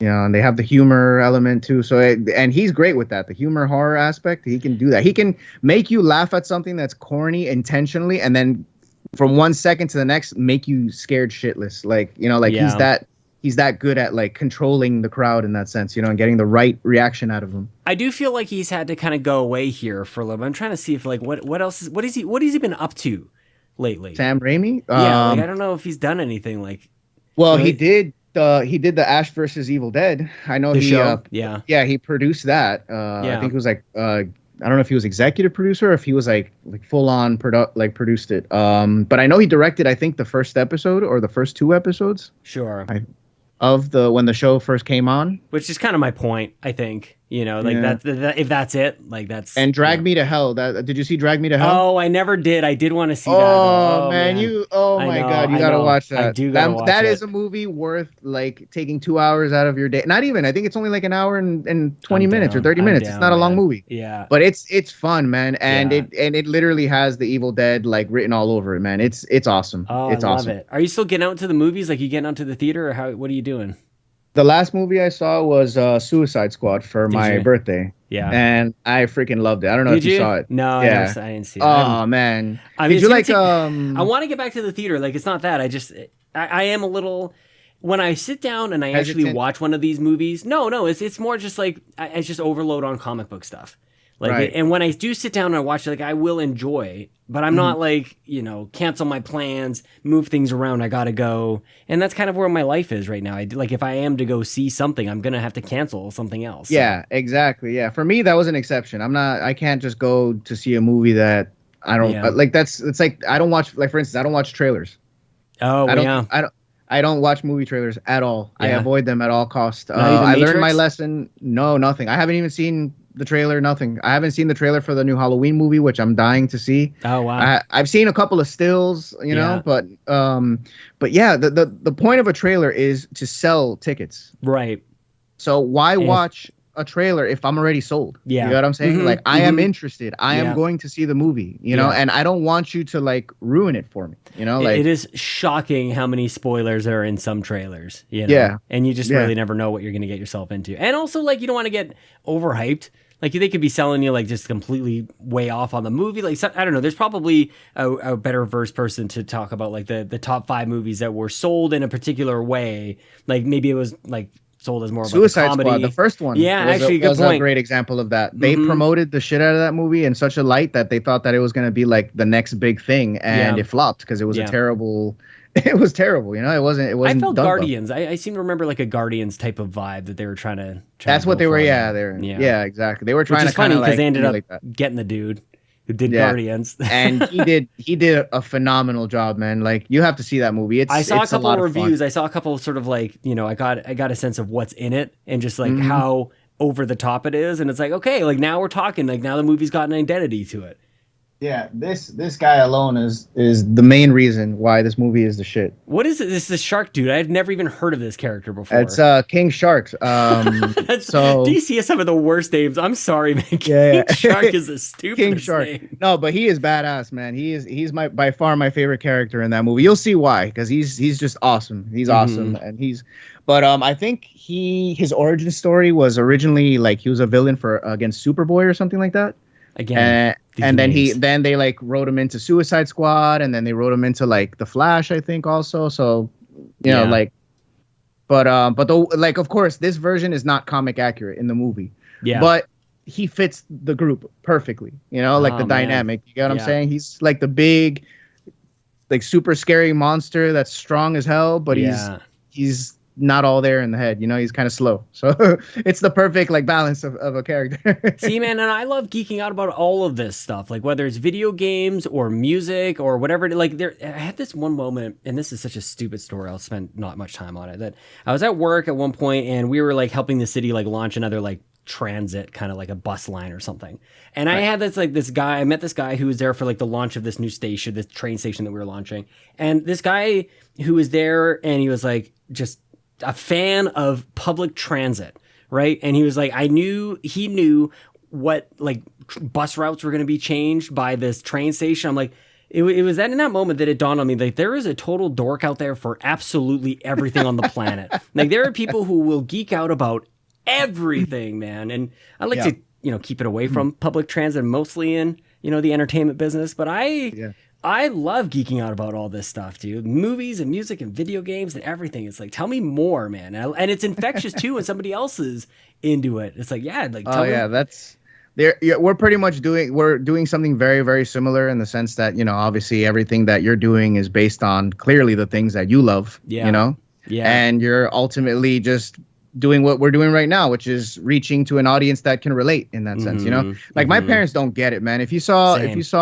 and they have the humor element too. So and he's great with that, the humor horror aspect. He can do that. He can make you laugh at something that's corny intentionally, and then from 1 second to the next make you scared shitless. Like he's that good at like controlling the crowd in that sense, and getting the right reaction out of them. I do feel like he's had to kind of go away here for a little bit. I'm trying to see if like what else what has he been up to lately? Sam Raimi? I don't know if he's done anything like. Well, he did the Ash versus Evil Dead. I know he produced that. I think it was like I don't know if he was executive producer or if he was like full on produced it. But I know he directed, I think, the first episode or the first 2 episodes. Sure. Of when the show first came on, which is kind of my point. I think that if that's it, like that's. And Drag Me to Hell. Did you see Drag Me to Hell? Oh, I never did. I did want to see that. Oh man, my God, you gotta watch that. I do gotta watch that it. is a movie worth like taking 2 hours out of your day. Not even. I think it's only like an hour and 20 minutes or 30 minutes. It's not a long movie. Yeah. But it's fun, man, and it literally has the Evil Dead like written all over it, man. It's awesome. Oh, it's I love awesome. it. Are you still getting out to the movies? Like you getting out to the theater, or what are you doing? The last movie I saw was Suicide Squad for my birthday. Yeah. And I freaking loved it. I don't know if you saw it. No, I didn't see it. Oh, man. I mean, Did you like... I want to get back to the theater. Like, it's not that. I am a little... When I sit down and I actually watch one of these movies... No, it's more just like... I just overload on comic book stuff. Like, and when I do sit down and I watch it, like, I will enjoy, but I'm not like, cancel my plans, move things around, I gotta go. And that's kind of where my life is right now. Like, if I am to go see something, I'm gonna have to cancel something else. Yeah, exactly. Yeah. For me, that was an exception. I can't just go to see a movie that I don't, it's like, I don't watch, like, for instance, I don't watch trailers. Oh, I don't watch movie trailers at all. Yeah. I avoid them at all costs. I learned my lesson. No, nothing. I haven't even seen the trailer, nothing. I haven't seen the trailer for the new Halloween movie, which I'm dying to see. Oh wow! I've seen a couple of stills, but yeah, the point of a trailer is to sell tickets, right? So why watch a trailer if I'm already sold? Yeah, you know what I'm saying? Like I am interested. I am going to see the movie, and I don't want you to like ruin it for me. Like it is shocking how many spoilers are in some trailers. Yeah, and you just really never know what you're going to get yourself into. And also, like, you don't want to get overhyped. Like, they could be selling you, like, just completely way off on the movie. Like, I don't know. There's probably a better verse person to talk about, like, the top 5 movies that were sold in a particular way. Like, maybe it was, like, sold as more of Suicide like a comedy. Squad, the first one. Yeah, was actually, was good point. A great example of that. They promoted the shit out of that movie in such a light that they thought that it was going to be, like, the next big thing. And it flopped because it was a terrible... It was terrible, It wasn't. I felt Guardians. I seem to remember like a Guardians type of vibe that they were trying to. That's what they were. Yeah, yeah, exactly. They were trying to kind of like. Because they ended up getting the dude who did Guardians, and he did a phenomenal job, man. Like you have to see that movie. I saw a couple of reviews. I saw a couple of sort of like I got a sense of what's in it and just like how over the top it is, and it's like okay, like now we're talking. Like now the movie's got an identity to it. Yeah, this guy alone is the main reason why this movie is the shit. What is it? This shark dude? I've never even heard of this character before. It's King Shark. So DC has some of the worst names. I'm sorry, man. King Shark is a stupid King Shark. name. No, but he is badass, man. He's by far my favorite character in that movie. You'll see why, because he's just awesome. He's awesome, and But I think his origin story was originally like he was a villain against Superboy or something like that. Again, and then they like wrote him into Suicide Squad, and then they wrote him into like The Flash, I think also. So you know, like, but of course this version is not comic accurate in the movie. Yeah. But he fits the group perfectly, like the dynamic. You get what I'm saying? He's like the big, like super scary monster that's strong as hell, but he's not all there in the head. He's kind of slow. So it's the perfect like balance of a character. See, man, and I love geeking out about all of this stuff, like whether it's video games or music or whatever. Like I had this one moment, and this is such a stupid story. I'll spend not much time on it. That I was at work at one point, and we were like helping the city like launch another like transit, kind of like a bus line or something. And I had I met this guy who was there for like the launch of this new station, this train station that we were launching. And this guy who was there, and he was like just a fan of public transit, right? And he was like, he knew what like bus routes were going to be changed by this train station. I'm like, it was in that moment that it dawned on me, like there is a total dork out there for absolutely everything on the planet. Like there are people who will geek out about everything, man. And I like to, keep it away from public transit, mostly in, the entertainment business. But I love geeking out about all this stuff, dude. Movies and music and video games and everything. It's like, tell me more, man. And it's infectious too when somebody else is into it. It's like, tell me. That's there. Yeah, we're pretty much doing something very, very similar in the sense that, obviously everything that you're doing is based on clearly the things that you love, and you're ultimately just doing what we're doing right now, which is reaching to an audience that can relate in that sense, like my parents don't get it, man. If you saw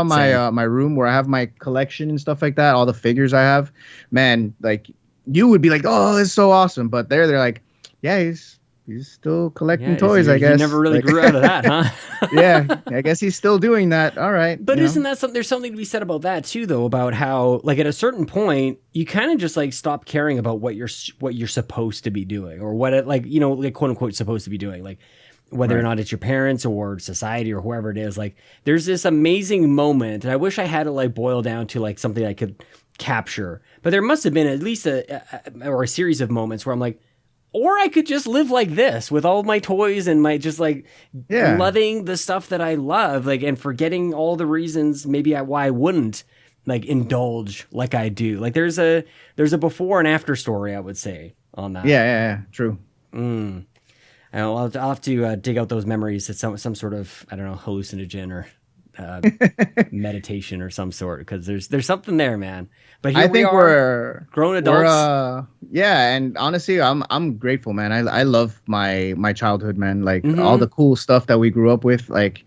my my room where I have my collection and stuff like that, all the figures I have, man, like you would be like, oh, it's so awesome. But they're like, yeah, he's still collecting toys, I guess. He never really grew out of that, huh? Yeah, I guess he's still doing that. All right. But isn't that something? There's something to be said about that too, though, about how, like, at a certain point, you kind of just like stop caring about what you're supposed to be doing, or what it like quote unquote supposed to be doing, like whether or not it's your parents or society or whoever it is. Like, there's this amazing moment, and I wish I had it like boil down to like something I could capture. But there must have been at least a series of moments where I'm like, or I could just live like this with all my toys and my just like loving the stuff that I love, like, and forgetting all the reasons maybe why I wouldn't like indulge like I do. Like there's a before and after story, I would say, on that. Yeah, true. I'll have to dig out those memories at some sort of, I don't know, hallucinogen or meditation or some sort, because there's something there, man. But here I think we're grown adults. And honestly, I'm grateful, man. I love my childhood, man. Like all the cool stuff that we grew up with. Like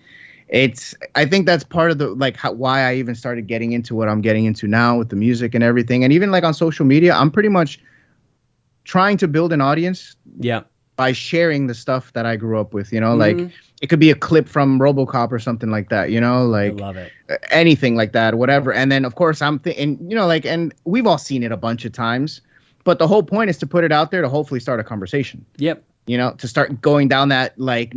I think that's part of the like why I even started getting into what I'm getting into now with the music and everything. And even like on social media, I'm pretty much trying to build an audience. Yeah. By sharing the stuff that I grew up with, like it could be a clip from RoboCop or something like that, like I love it. Anything like that, whatever. And then of course I'm thinking, like, and we've all seen it a bunch of times, but the whole point is to put it out there to hopefully start a conversation. Yep. To start going down that, like,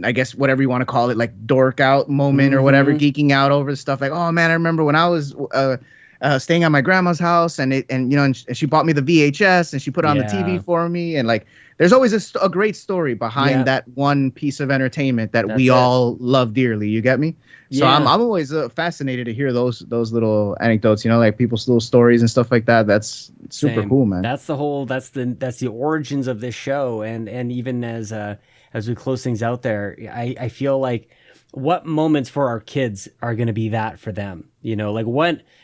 I guess whatever you want to call it, like dork out moment or whatever, geeking out over stuff. Like, oh man, I remember when I was staying at my grandma's house, and she bought me the VHS and she put it on the TV for me, and like there's always a great story behind that one piece of entertainment that we all love dearly. You get me? So I'm always fascinated to hear those little anecdotes, like people's little stories and stuff like that. That's super cool, man. That's the origins of this show, and even as we close things out there, I feel like what moments for our kids are going to be that for them, like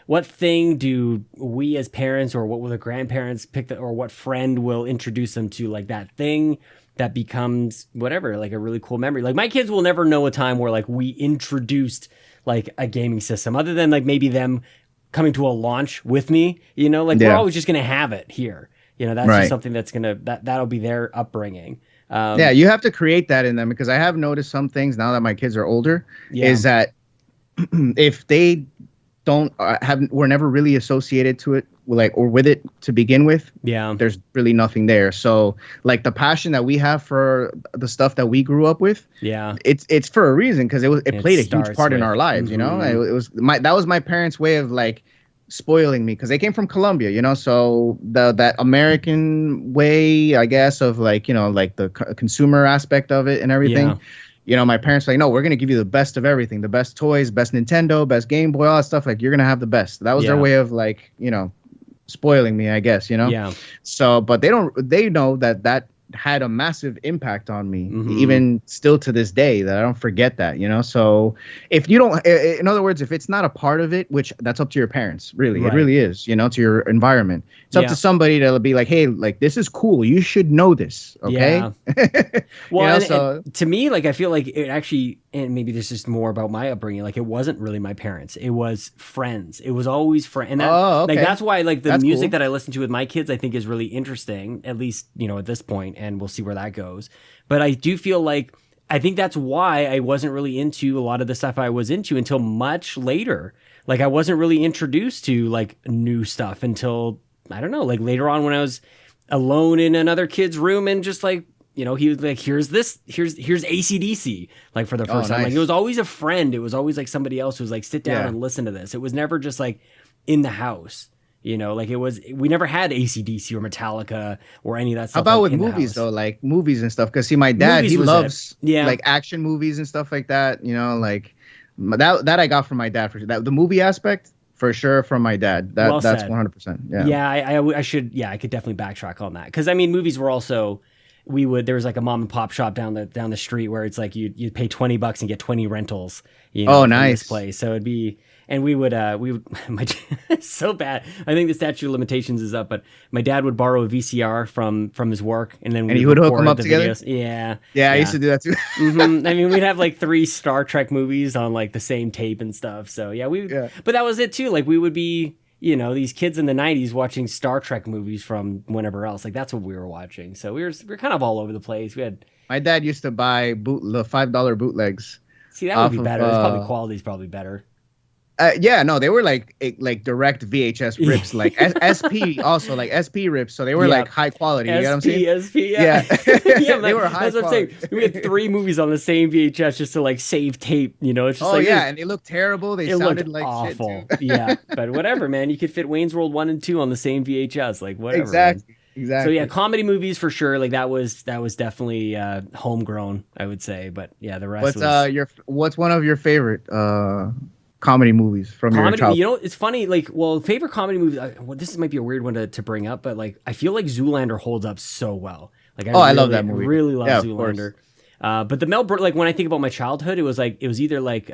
what thing do we as parents, or what will the grandparents pick, or what friend will introduce them to, like that thing that becomes whatever, like a really cool memory. Like my kids will never know a time where like we introduced like a gaming system, other than like maybe them coming to a launch with me, like we're always just going to have it here. That's just something that's that'll be their upbringing. You have to create that in them, because I have noticed some things now that my kids are older, is that if they don't were never really associated to it, or with it to begin with, there's really nothing there. So like the passion that we have for the stuff that we grew up with, it's for a reason, because it played a huge part in our lives. It was that was my parents' way of like spoiling me, because they came from Colombia, so that American way, I guess, of like, like the consumer aspect of it and everything. My parents were like, no, we're going to give you the best of everything, the best toys, best Nintendo, best Game Boy, all that stuff. Like, you're going to have the best. That was their way of like, spoiling me, I guess, So, but they know that had a massive impact on me, Mm-hmm. even still to this day, that I don't forget that, you know? So if you don't, in other words, if it's not a part of it, which that's up to your parents, really, it Right. really is, you know, to your environment. It's up Yeah. to somebody to be like, hey, like, this is cool. You should know this. Okay. Yeah. You Well, know, so and to me, like, I feel like it actually, and maybe this is more about my upbringing. Like, it wasn't really my parents; it was friends. It was always friends, and that, oh, okay. like, that's why, like, the That's music cool. that I listen to with my kids, I think, is really interesting. At least, you know, at this point, and we'll see where that goes. But I do feel like I think that's why I wasn't really into a lot of the stuff I was into until much later. Like, I wasn't really introduced to like new stuff until I don't know, like later on when I was alone in another kid's room and just like, you know, he was like, here's AC/DC, like for the first time. Nice. Like it was always a friend. It was always like somebody else who was like, sit down and listen to this. It was never just like in the house, you know, like we never had AC/DC or Metallica or any of that stuff. How about like, with movies though, like movies and stuff? Because see, my dad, Movies he was loves Yeah. like action movies and stuff like that. You know, like that I got from my dad for sure. That the movie aspect for sure from my dad. Well That's said. 100%. Yeah. Yeah, I should. Yeah, I could definitely backtrack on that because I mean, movies were also there was like a mom and pop shop down the street where it's like you'd pay $20 and get 20 rentals. You know, Oh, from nice. this place. So it'd be. And we would my it's so bad. I think the statute of limitations is up, but my dad would borrow a VCR from his work, and then And you would hook them up together. videos. Yeah, Yeah, I used to do that too. I mean, we'd have like 3 Star Trek movies on like the same tape and stuff. So yeah, but that was it too. Like we would be, you know, these kids in the 90s watching Star Trek movies from whenever else. Like that's what we were watching. So we're kind of all over the place. We had My dad used to buy the $5 bootlegs. See, that would be better. It's probably quality's probably better. Yeah, no, they were like direct VHS rips, like SP also like SP rips, so they were like high quality. You know what I'm saying? SP, yeah. Yeah, they were high that's quality. What I'm saying. We had 3 movies on the same VHS just to like save tape. You know, it's just and they looked terrible. They sounded like awful. shit too. Yeah, but whatever, man. You could fit Wayne's World 1 and 2 on the same VHS, like whatever. Exactly. Man. Exactly. So yeah, comedy movies for sure. Like that was definitely homegrown, I would say. But yeah, the rest. What's one of your favorite comedy movies from your childhood? You know, it's funny. Like, well, favorite comedy movies. This might be a weird one to bring up, but like, I feel like Zoolander holds up so well. Like, I love that movie. Really love Zoolander. But the Mel Brooks, like when I think about my childhood, it was either like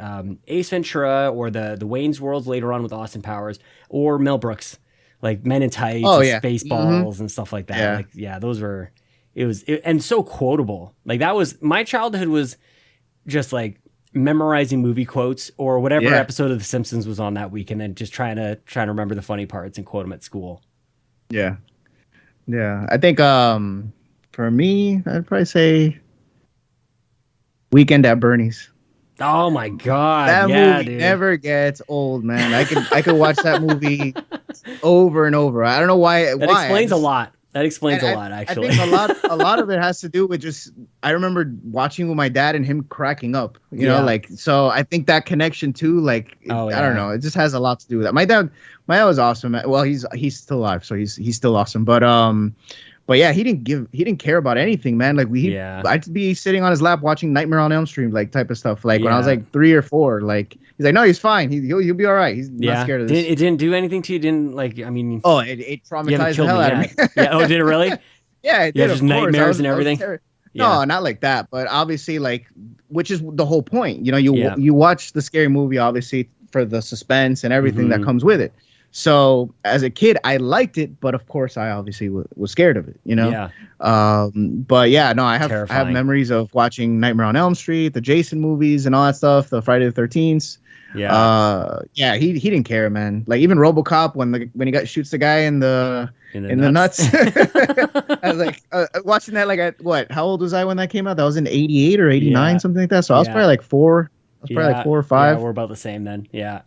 Ace Ventura or the Wayne's World later on with Austin Powers, or Mel Brooks, like Men in Tights, and Spaceballs and stuff like that. Yeah. Like, yeah, those were. And so quotable. Like that was my childhood was just like memorizing movie quotes or whatever episode of The Simpsons was on that week, and then just trying to remember the funny parts and quote them at school. Yeah. I think for me, I'd probably say Weekend at Bernie's. Oh my god, that movie dude. never gets old, man. I could watch that movie over and over. I don't know why. That explains a lot. That explains a lot, actually. I think a lot of it has to do with just, I remember watching with my dad and him cracking up, you know, like, so I think that connection too, like, I don't know, it just has a lot to do with that. My dad was awesome. Well, he's still alive, so he's still awesome. But yeah, he didn't care about anything, man. Like I'd be sitting on his lap watching Nightmare on Elm Street, like type of stuff. Like when I was like 3 or 4, like he's like, no, he's fine. He'll be all right. He's not scared of this. It didn't do anything to you. Didn't like. I mean. Oh, it traumatized the hell out of me. Yeah. Oh, did it really? Yeah, it did. Just nightmares and everything. No, not like that. But obviously, like, which is the whole point. You know, you watch the scary movie obviously for the suspense and everything that comes with it. So as a kid, I liked it, but of course, I obviously was scared of it, you know? Yeah. But yeah, no, I have memories of watching Nightmare on Elm Street, the Jason movies and all that stuff, the Friday the 13th. Yeah. He didn't care, man. Like even RoboCop when he shoots the guy in the nuts. I was like watching that how old was I when that came out? That was in 88 or 89, something like that. So I was probably like 4. I was probably like 4 or 5. Yeah, we're about the same then. Yeah.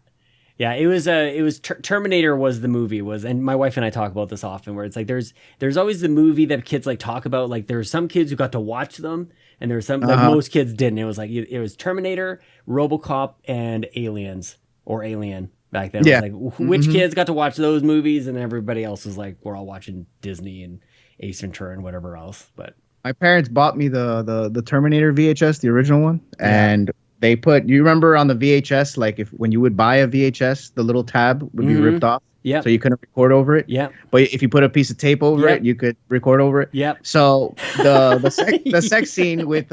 Yeah, it was Terminator was the movie and my wife and I talk about this often where it's like there's always the movie that kids like talk about, like there's some kids who got to watch them and there's some like most kids didn't. It was like it was Terminator, RoboCop, and Aliens or Alien back then. Yeah. It was like which kids got to watch those movies, and everybody else was like we're all watching Disney and Ace Ventura and whatever else. But my parents bought me the Terminator VHS, the original one, and you remember on the VHS, like when you would buy a VHS, the little tab would be ripped off. Yep. So you couldn't record over it. Yep. But if you put a piece of tape over Yep. it, you could record over it. Yep. So the sex scene with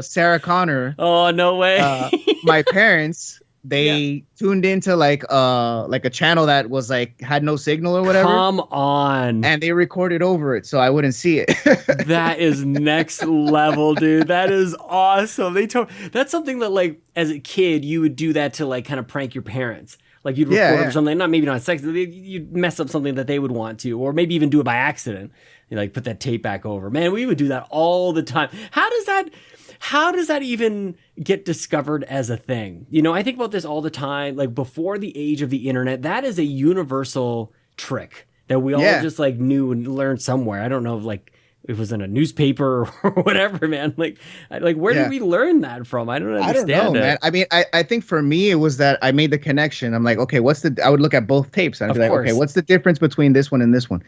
Sarah Connor, Oh, no way. my parents, they tuned into like a channel that was like had no signal or whatever. Come on. And they recorded over it so I wouldn't see it. That is next level, dude. That is awesome. That's something that, like, as a kid, you would do that to, like, kind of prank your parents. Like, you'd record over something, maybe not sex, you'd mess up something that they would want to, or maybe even do it by accident. You like put that tape back over. Man, we would do that all the time. How does that even get discovered as a thing? You know, I think about this all the time. Like, before the age of the internet, that is a universal trick that we all just like knew and learned somewhere. I don't know if like it was in a newspaper or whatever, man. Like where did we learn that from? I don't understand. I don't know, man. I mean, I think for me, it was that I made the connection. I'm like, okay, I would look at both tapes and I'd be like, okay, what's the difference between this one and this one?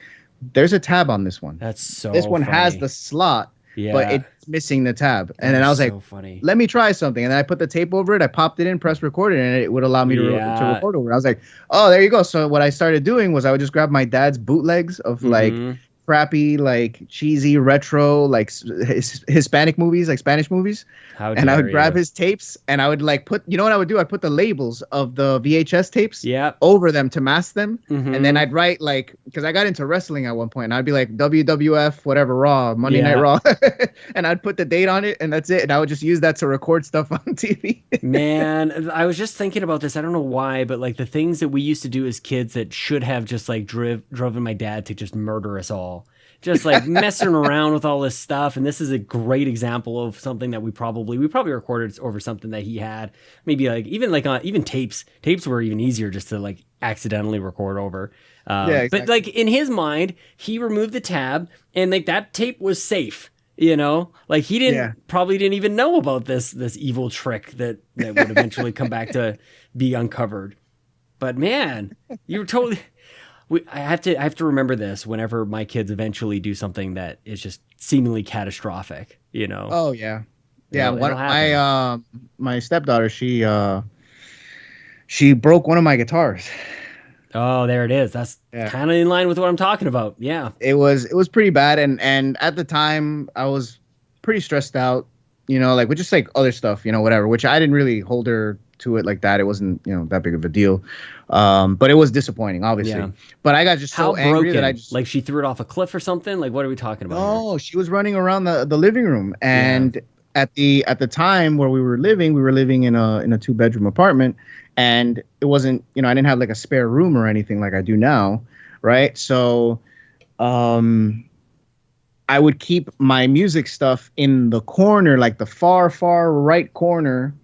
There's a tab on this one. This one has the slot, but it's missing the tab. And then I was like, let me try something. And then I put the tape over it. I popped it in, pressed record, and it would allow me to record over it. I was like, oh, there you go. So what I started doing was I would just grab my dad's bootlegs of like crappy, like cheesy retro, like Hispanic movies, like Spanish movies. And I would grab his tapes and I would like put, you know what I would do? I'd put the labels of the VHS tapes over them to mask them. And then I'd write like, because I got into wrestling at one point and I'd be like WWF, whatever, Raw, Monday Night Raw. And I'd put the date on it and that's it. And I would just use that to record stuff on TV. Man, I was just thinking about this. I don't know why, but like the things that we used to do as kids that should have just like driven my dad to just murder us all. Just like messing around with all this stuff. And this is a great example of something that we probably recorded over something that he had. Maybe like even tapes. Tapes were even easier just to like accidentally record over. Exactly. But like in his mind, he removed the tab and like that tape was safe. You know, like he probably didn't even know about this evil trick that would eventually come back to be uncovered. But man, you were totally. I have to remember this whenever my kids eventually do something that is just seemingly catastrophic, you know? Oh yeah. Yeah. My stepdaughter, she broke one of my guitars. Oh, there it is. That's kind of in line with what I'm talking about. Yeah. It was pretty bad. And at the time I was pretty stressed out, you know, like with just like other stuff, you know, whatever, which I didn't really hold her to it like that. It wasn't, you know, that big of a deal. But it was disappointing, obviously. Yeah. But I got just so angry that I just, like, she threw it off a cliff or something. Like, what are we talking about? Oh, she was running around the living room. And at the time where we were living in a 2-bedroom apartment, and it wasn't, you know, I didn't have like a spare room or anything like I do now. Right. So, I would keep my music stuff in the corner, like the far right corner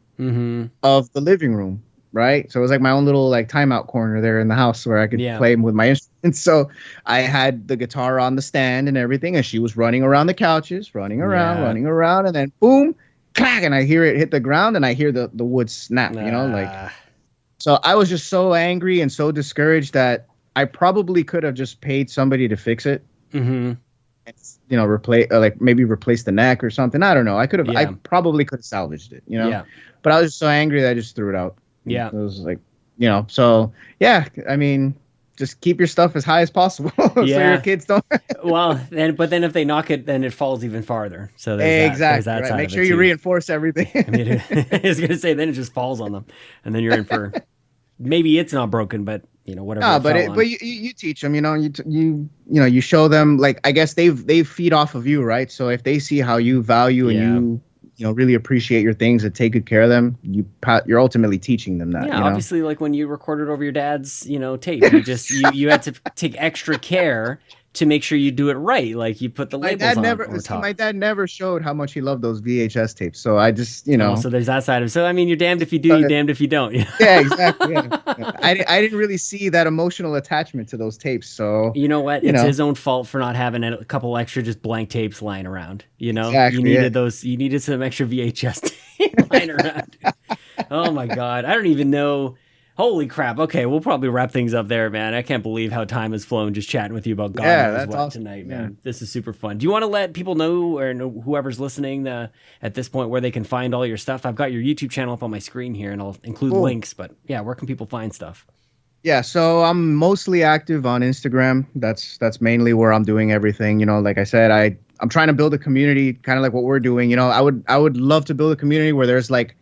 of the living room, right? So it was like my own little like timeout corner there in the house where I could play with my instruments. So I had the guitar on the stand and everything, and she was running around the couches, running around, and then boom, clack, and I hear it hit the ground, and I hear the wood snap, you know, like. So I was just so angry and so discouraged that I probably could have just paid somebody to fix it. Mm-hmm. You know, replace the neck or something. I don't know. I probably could have salvaged it, you know. Yeah. But I was just so angry that I just threw it out. Yeah. It was like, you know, so yeah, I mean, just keep your stuff as high as possible so your kids don't. Well, but then if they knock it, then it falls even farther. So there's that right. Make sure you reinforce everything. I mean, I was gonna say then it just falls on them, and then you're in for maybe it's not broken, but you know whatever. No, but you teach them. You know, you show them. Like I guess they feed off of you, right? So if they see how you value and you know, really appreciate your things and take good care of them, you're ultimately teaching them that. Yeah, you know? Obviously, like when you recorded over your dad's, you know, tape, you had to take extra care to make sure you do it right. Like you put the labels on top. My dad never showed how much he loved those VHS tapes. So I just, you know. So there's that side of it. So, I mean, you're damned if you do, you're damned if you don't. Yeah, exactly. Yeah. I didn't really see that emotional attachment to those tapes. So, you know what? It's his own fault for not having a couple extra just blank tapes lying around. You know, exactly, you needed some extra VHS tape lying around. Oh my God. I don't even know. Holy crap. Okay, we'll probably wrap things up there, man. I can't believe how time has flown just chatting with you about God knows what awesome. Tonight, man. Yeah. This is super fun. Do you want to let people know, or whoever's listening at this point, where they can find all your stuff? I've got your YouTube channel up on my screen here, and I'll include links, but yeah, where can people find stuff? Yeah, so I'm mostly active on Instagram. That's mainly where I'm doing everything. Like I said, I'm trying to build a community, kind of like what we're doing. I would love to build a community where there's like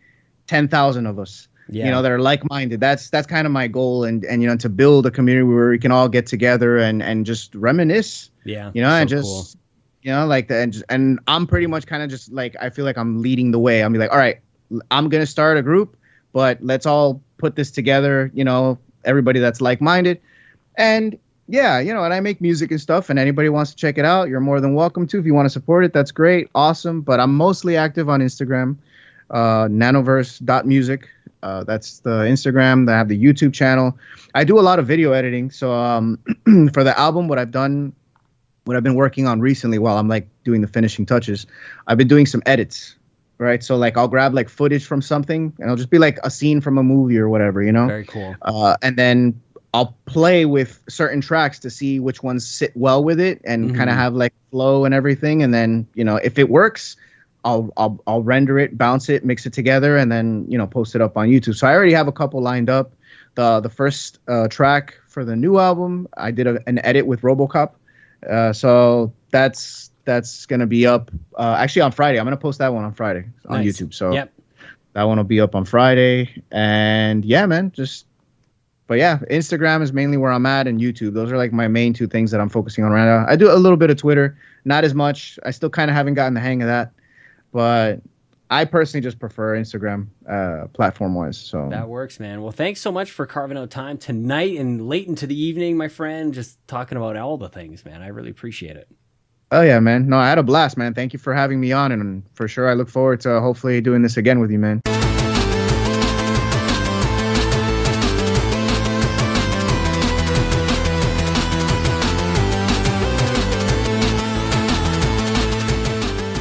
10,000 of us. Yeah. That are like-minded. That's kind of my goal, and to build a community where we can all get together and just reminisce. Yeah. And So just cool. like that, and I'm pretty much kind of just like, I feel like I'm leading the way. I'm be like, all right, I'm gonna start a group, but let's all put this together. Everybody that's like-minded, and yeah, and I make music and stuff, and anybody wants to check it out, you're more than welcome to. If you want to support it, that's great, awesome. But I'm mostly active on Instagram, nanoverse.music. That's the Instagram. I have the YouTube channel. I do a lot of video editing. So for the album, what I've been working on recently while I'm like doing the finishing touches, I've been doing some edits, right? So like I'll grab like footage from something and it'll just be like a scene from a movie or whatever, Very cool. And then I'll play with certain tracks to see which ones sit well with it and kind of have like flow and everything. And then, if it works, I'll render it, bounce it, mix it together, and then post it up on YouTube. So I already have a couple lined up. The first track for the new album, I did an edit with RoboCop. So that's gonna be up actually on Friday. I'm gonna post that one on Friday on YouTube. So that one will be up on Friday. And yeah, man, but yeah, Instagram is mainly where I'm at, and YouTube. Those are like my main two things that I'm focusing on right now. I do a little bit of Twitter, not as much. I still kind of haven't gotten the hang of that. But I personally just prefer Instagram platform-wise. So that works, man. Well, thanks so much for carving out time tonight and late into the evening, my friend, just talking about all the things, man. I really appreciate it. Oh, yeah, man. No, I had a blast, man. Thank you for having me on. And for sure, I look forward to hopefully doing this again with you, man.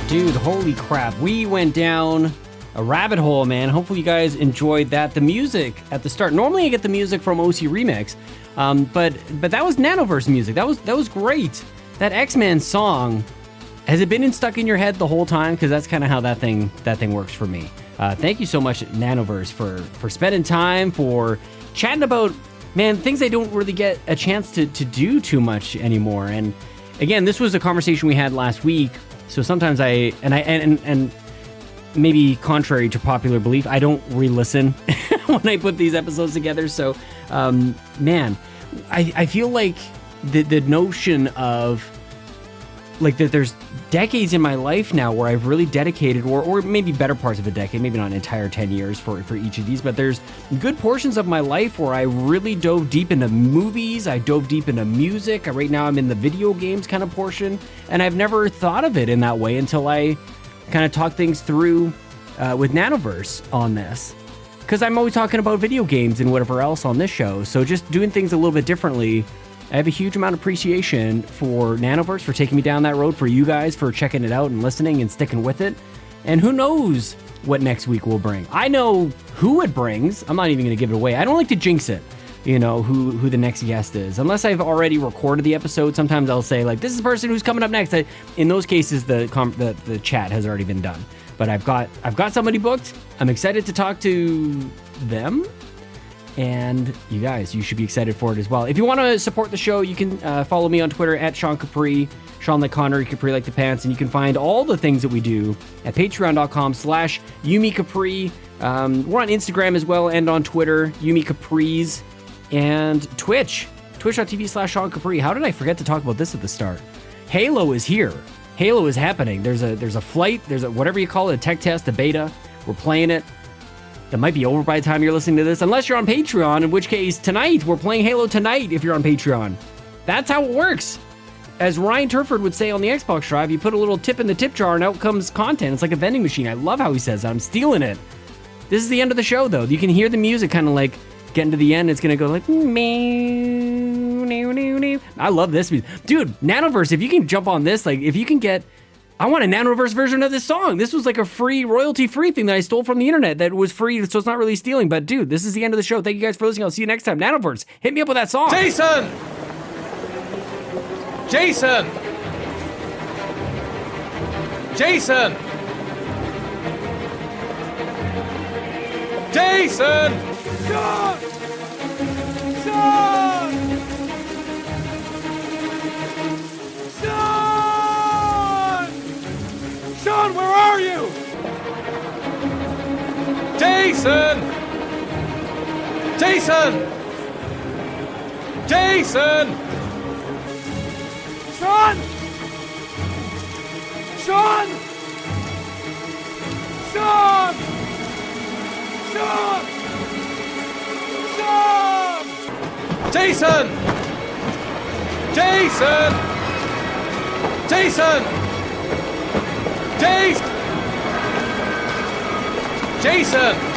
Dude, holy crap. We went down a rabbit hole, man. Hopefully you guys enjoyed that. The music at the start. Normally I get the music from OC Remix, but that was Nanoverse music. That was great. That X-Men song, has it been stuck in your head the whole time? Because that's kind of how that thing works for me. Thank you so much, Nanoverse, for spending time, for chatting about, man, things I don't really get a chance to do too much anymore. And again, this was a conversation we had last week. So sometimes and maybe contrary to popular belief, I don't re-listen when I put these episodes together. So, man, I feel like the notion of like that there's decades in my life now where I've really dedicated, or maybe better parts of a decade, maybe not an entire 10 years for each of these, but there's good portions of my life where I really dove deep into movies, I dove deep into music. Right now I'm in the video games kind of portion, and I've never thought of it in that way until I kind of talk things through with Nanoverse on this. Because I'm always talking about video games and whatever else on this show, so just doing things a little bit differently. I have a huge amount of appreciation for Nanoverse, for taking me down that road, for you guys, for checking it out and listening and sticking with it. And who knows what next week will bring. I know who it brings. I'm not even going to give it away. I don't like to jinx it, who the next guest is. Unless I've already recorded the episode, sometimes I'll say, like, this is the person who's coming up next. In those cases, the chat has already been done. But I've got somebody booked. I'm excited to talk to them. And you guys, you should be excited for it as well. If you want to support the show, you can follow me on Twitter at Sean Capri, Sean like Connor, Capri like the pants, and you can find all the things that we do at patreon.com/Yumi Capri. We're on Instagram as well and on Twitter, Yumi Capri's, and twitch.tv/Sean Capri. How did I forget to talk about this at the start? Halo is here. Halo is happening. There's a flight, there's a whatever you call it, a tech test, a beta. We're playing it. It might be over by the time you're listening to this, unless you're on Patreon, in which case, tonight, we're playing Halo tonight if you're on Patreon. That's how it works. As Ryan Turford would say on the Xbox Drive, you put a little tip in the tip jar and out comes content. It's like a vending machine. I love how he says that. I'm stealing it. This is the end of the show, though. You can hear the music kind of like getting to the end. It's going to go like... I love this music. Dude, Nanoverse, if you can jump on this, like if you can get... I want a Nanoverse version of this song. This was like a free, royalty-free thing that I stole from the internet that was free, so it's not really stealing. But dude, this is the end of the show. Thank you guys for listening. I'll see you next time. Nanoverse, hit me up with that song. Jason! Jason! Jason! Jason! Sean! Sean! Sean! Sean! Sean, where are you? Jason! Jason! Jason! Sean! Sean! Sean! Sean! Sean! Jason! Jason! Jason! Jason! Jason!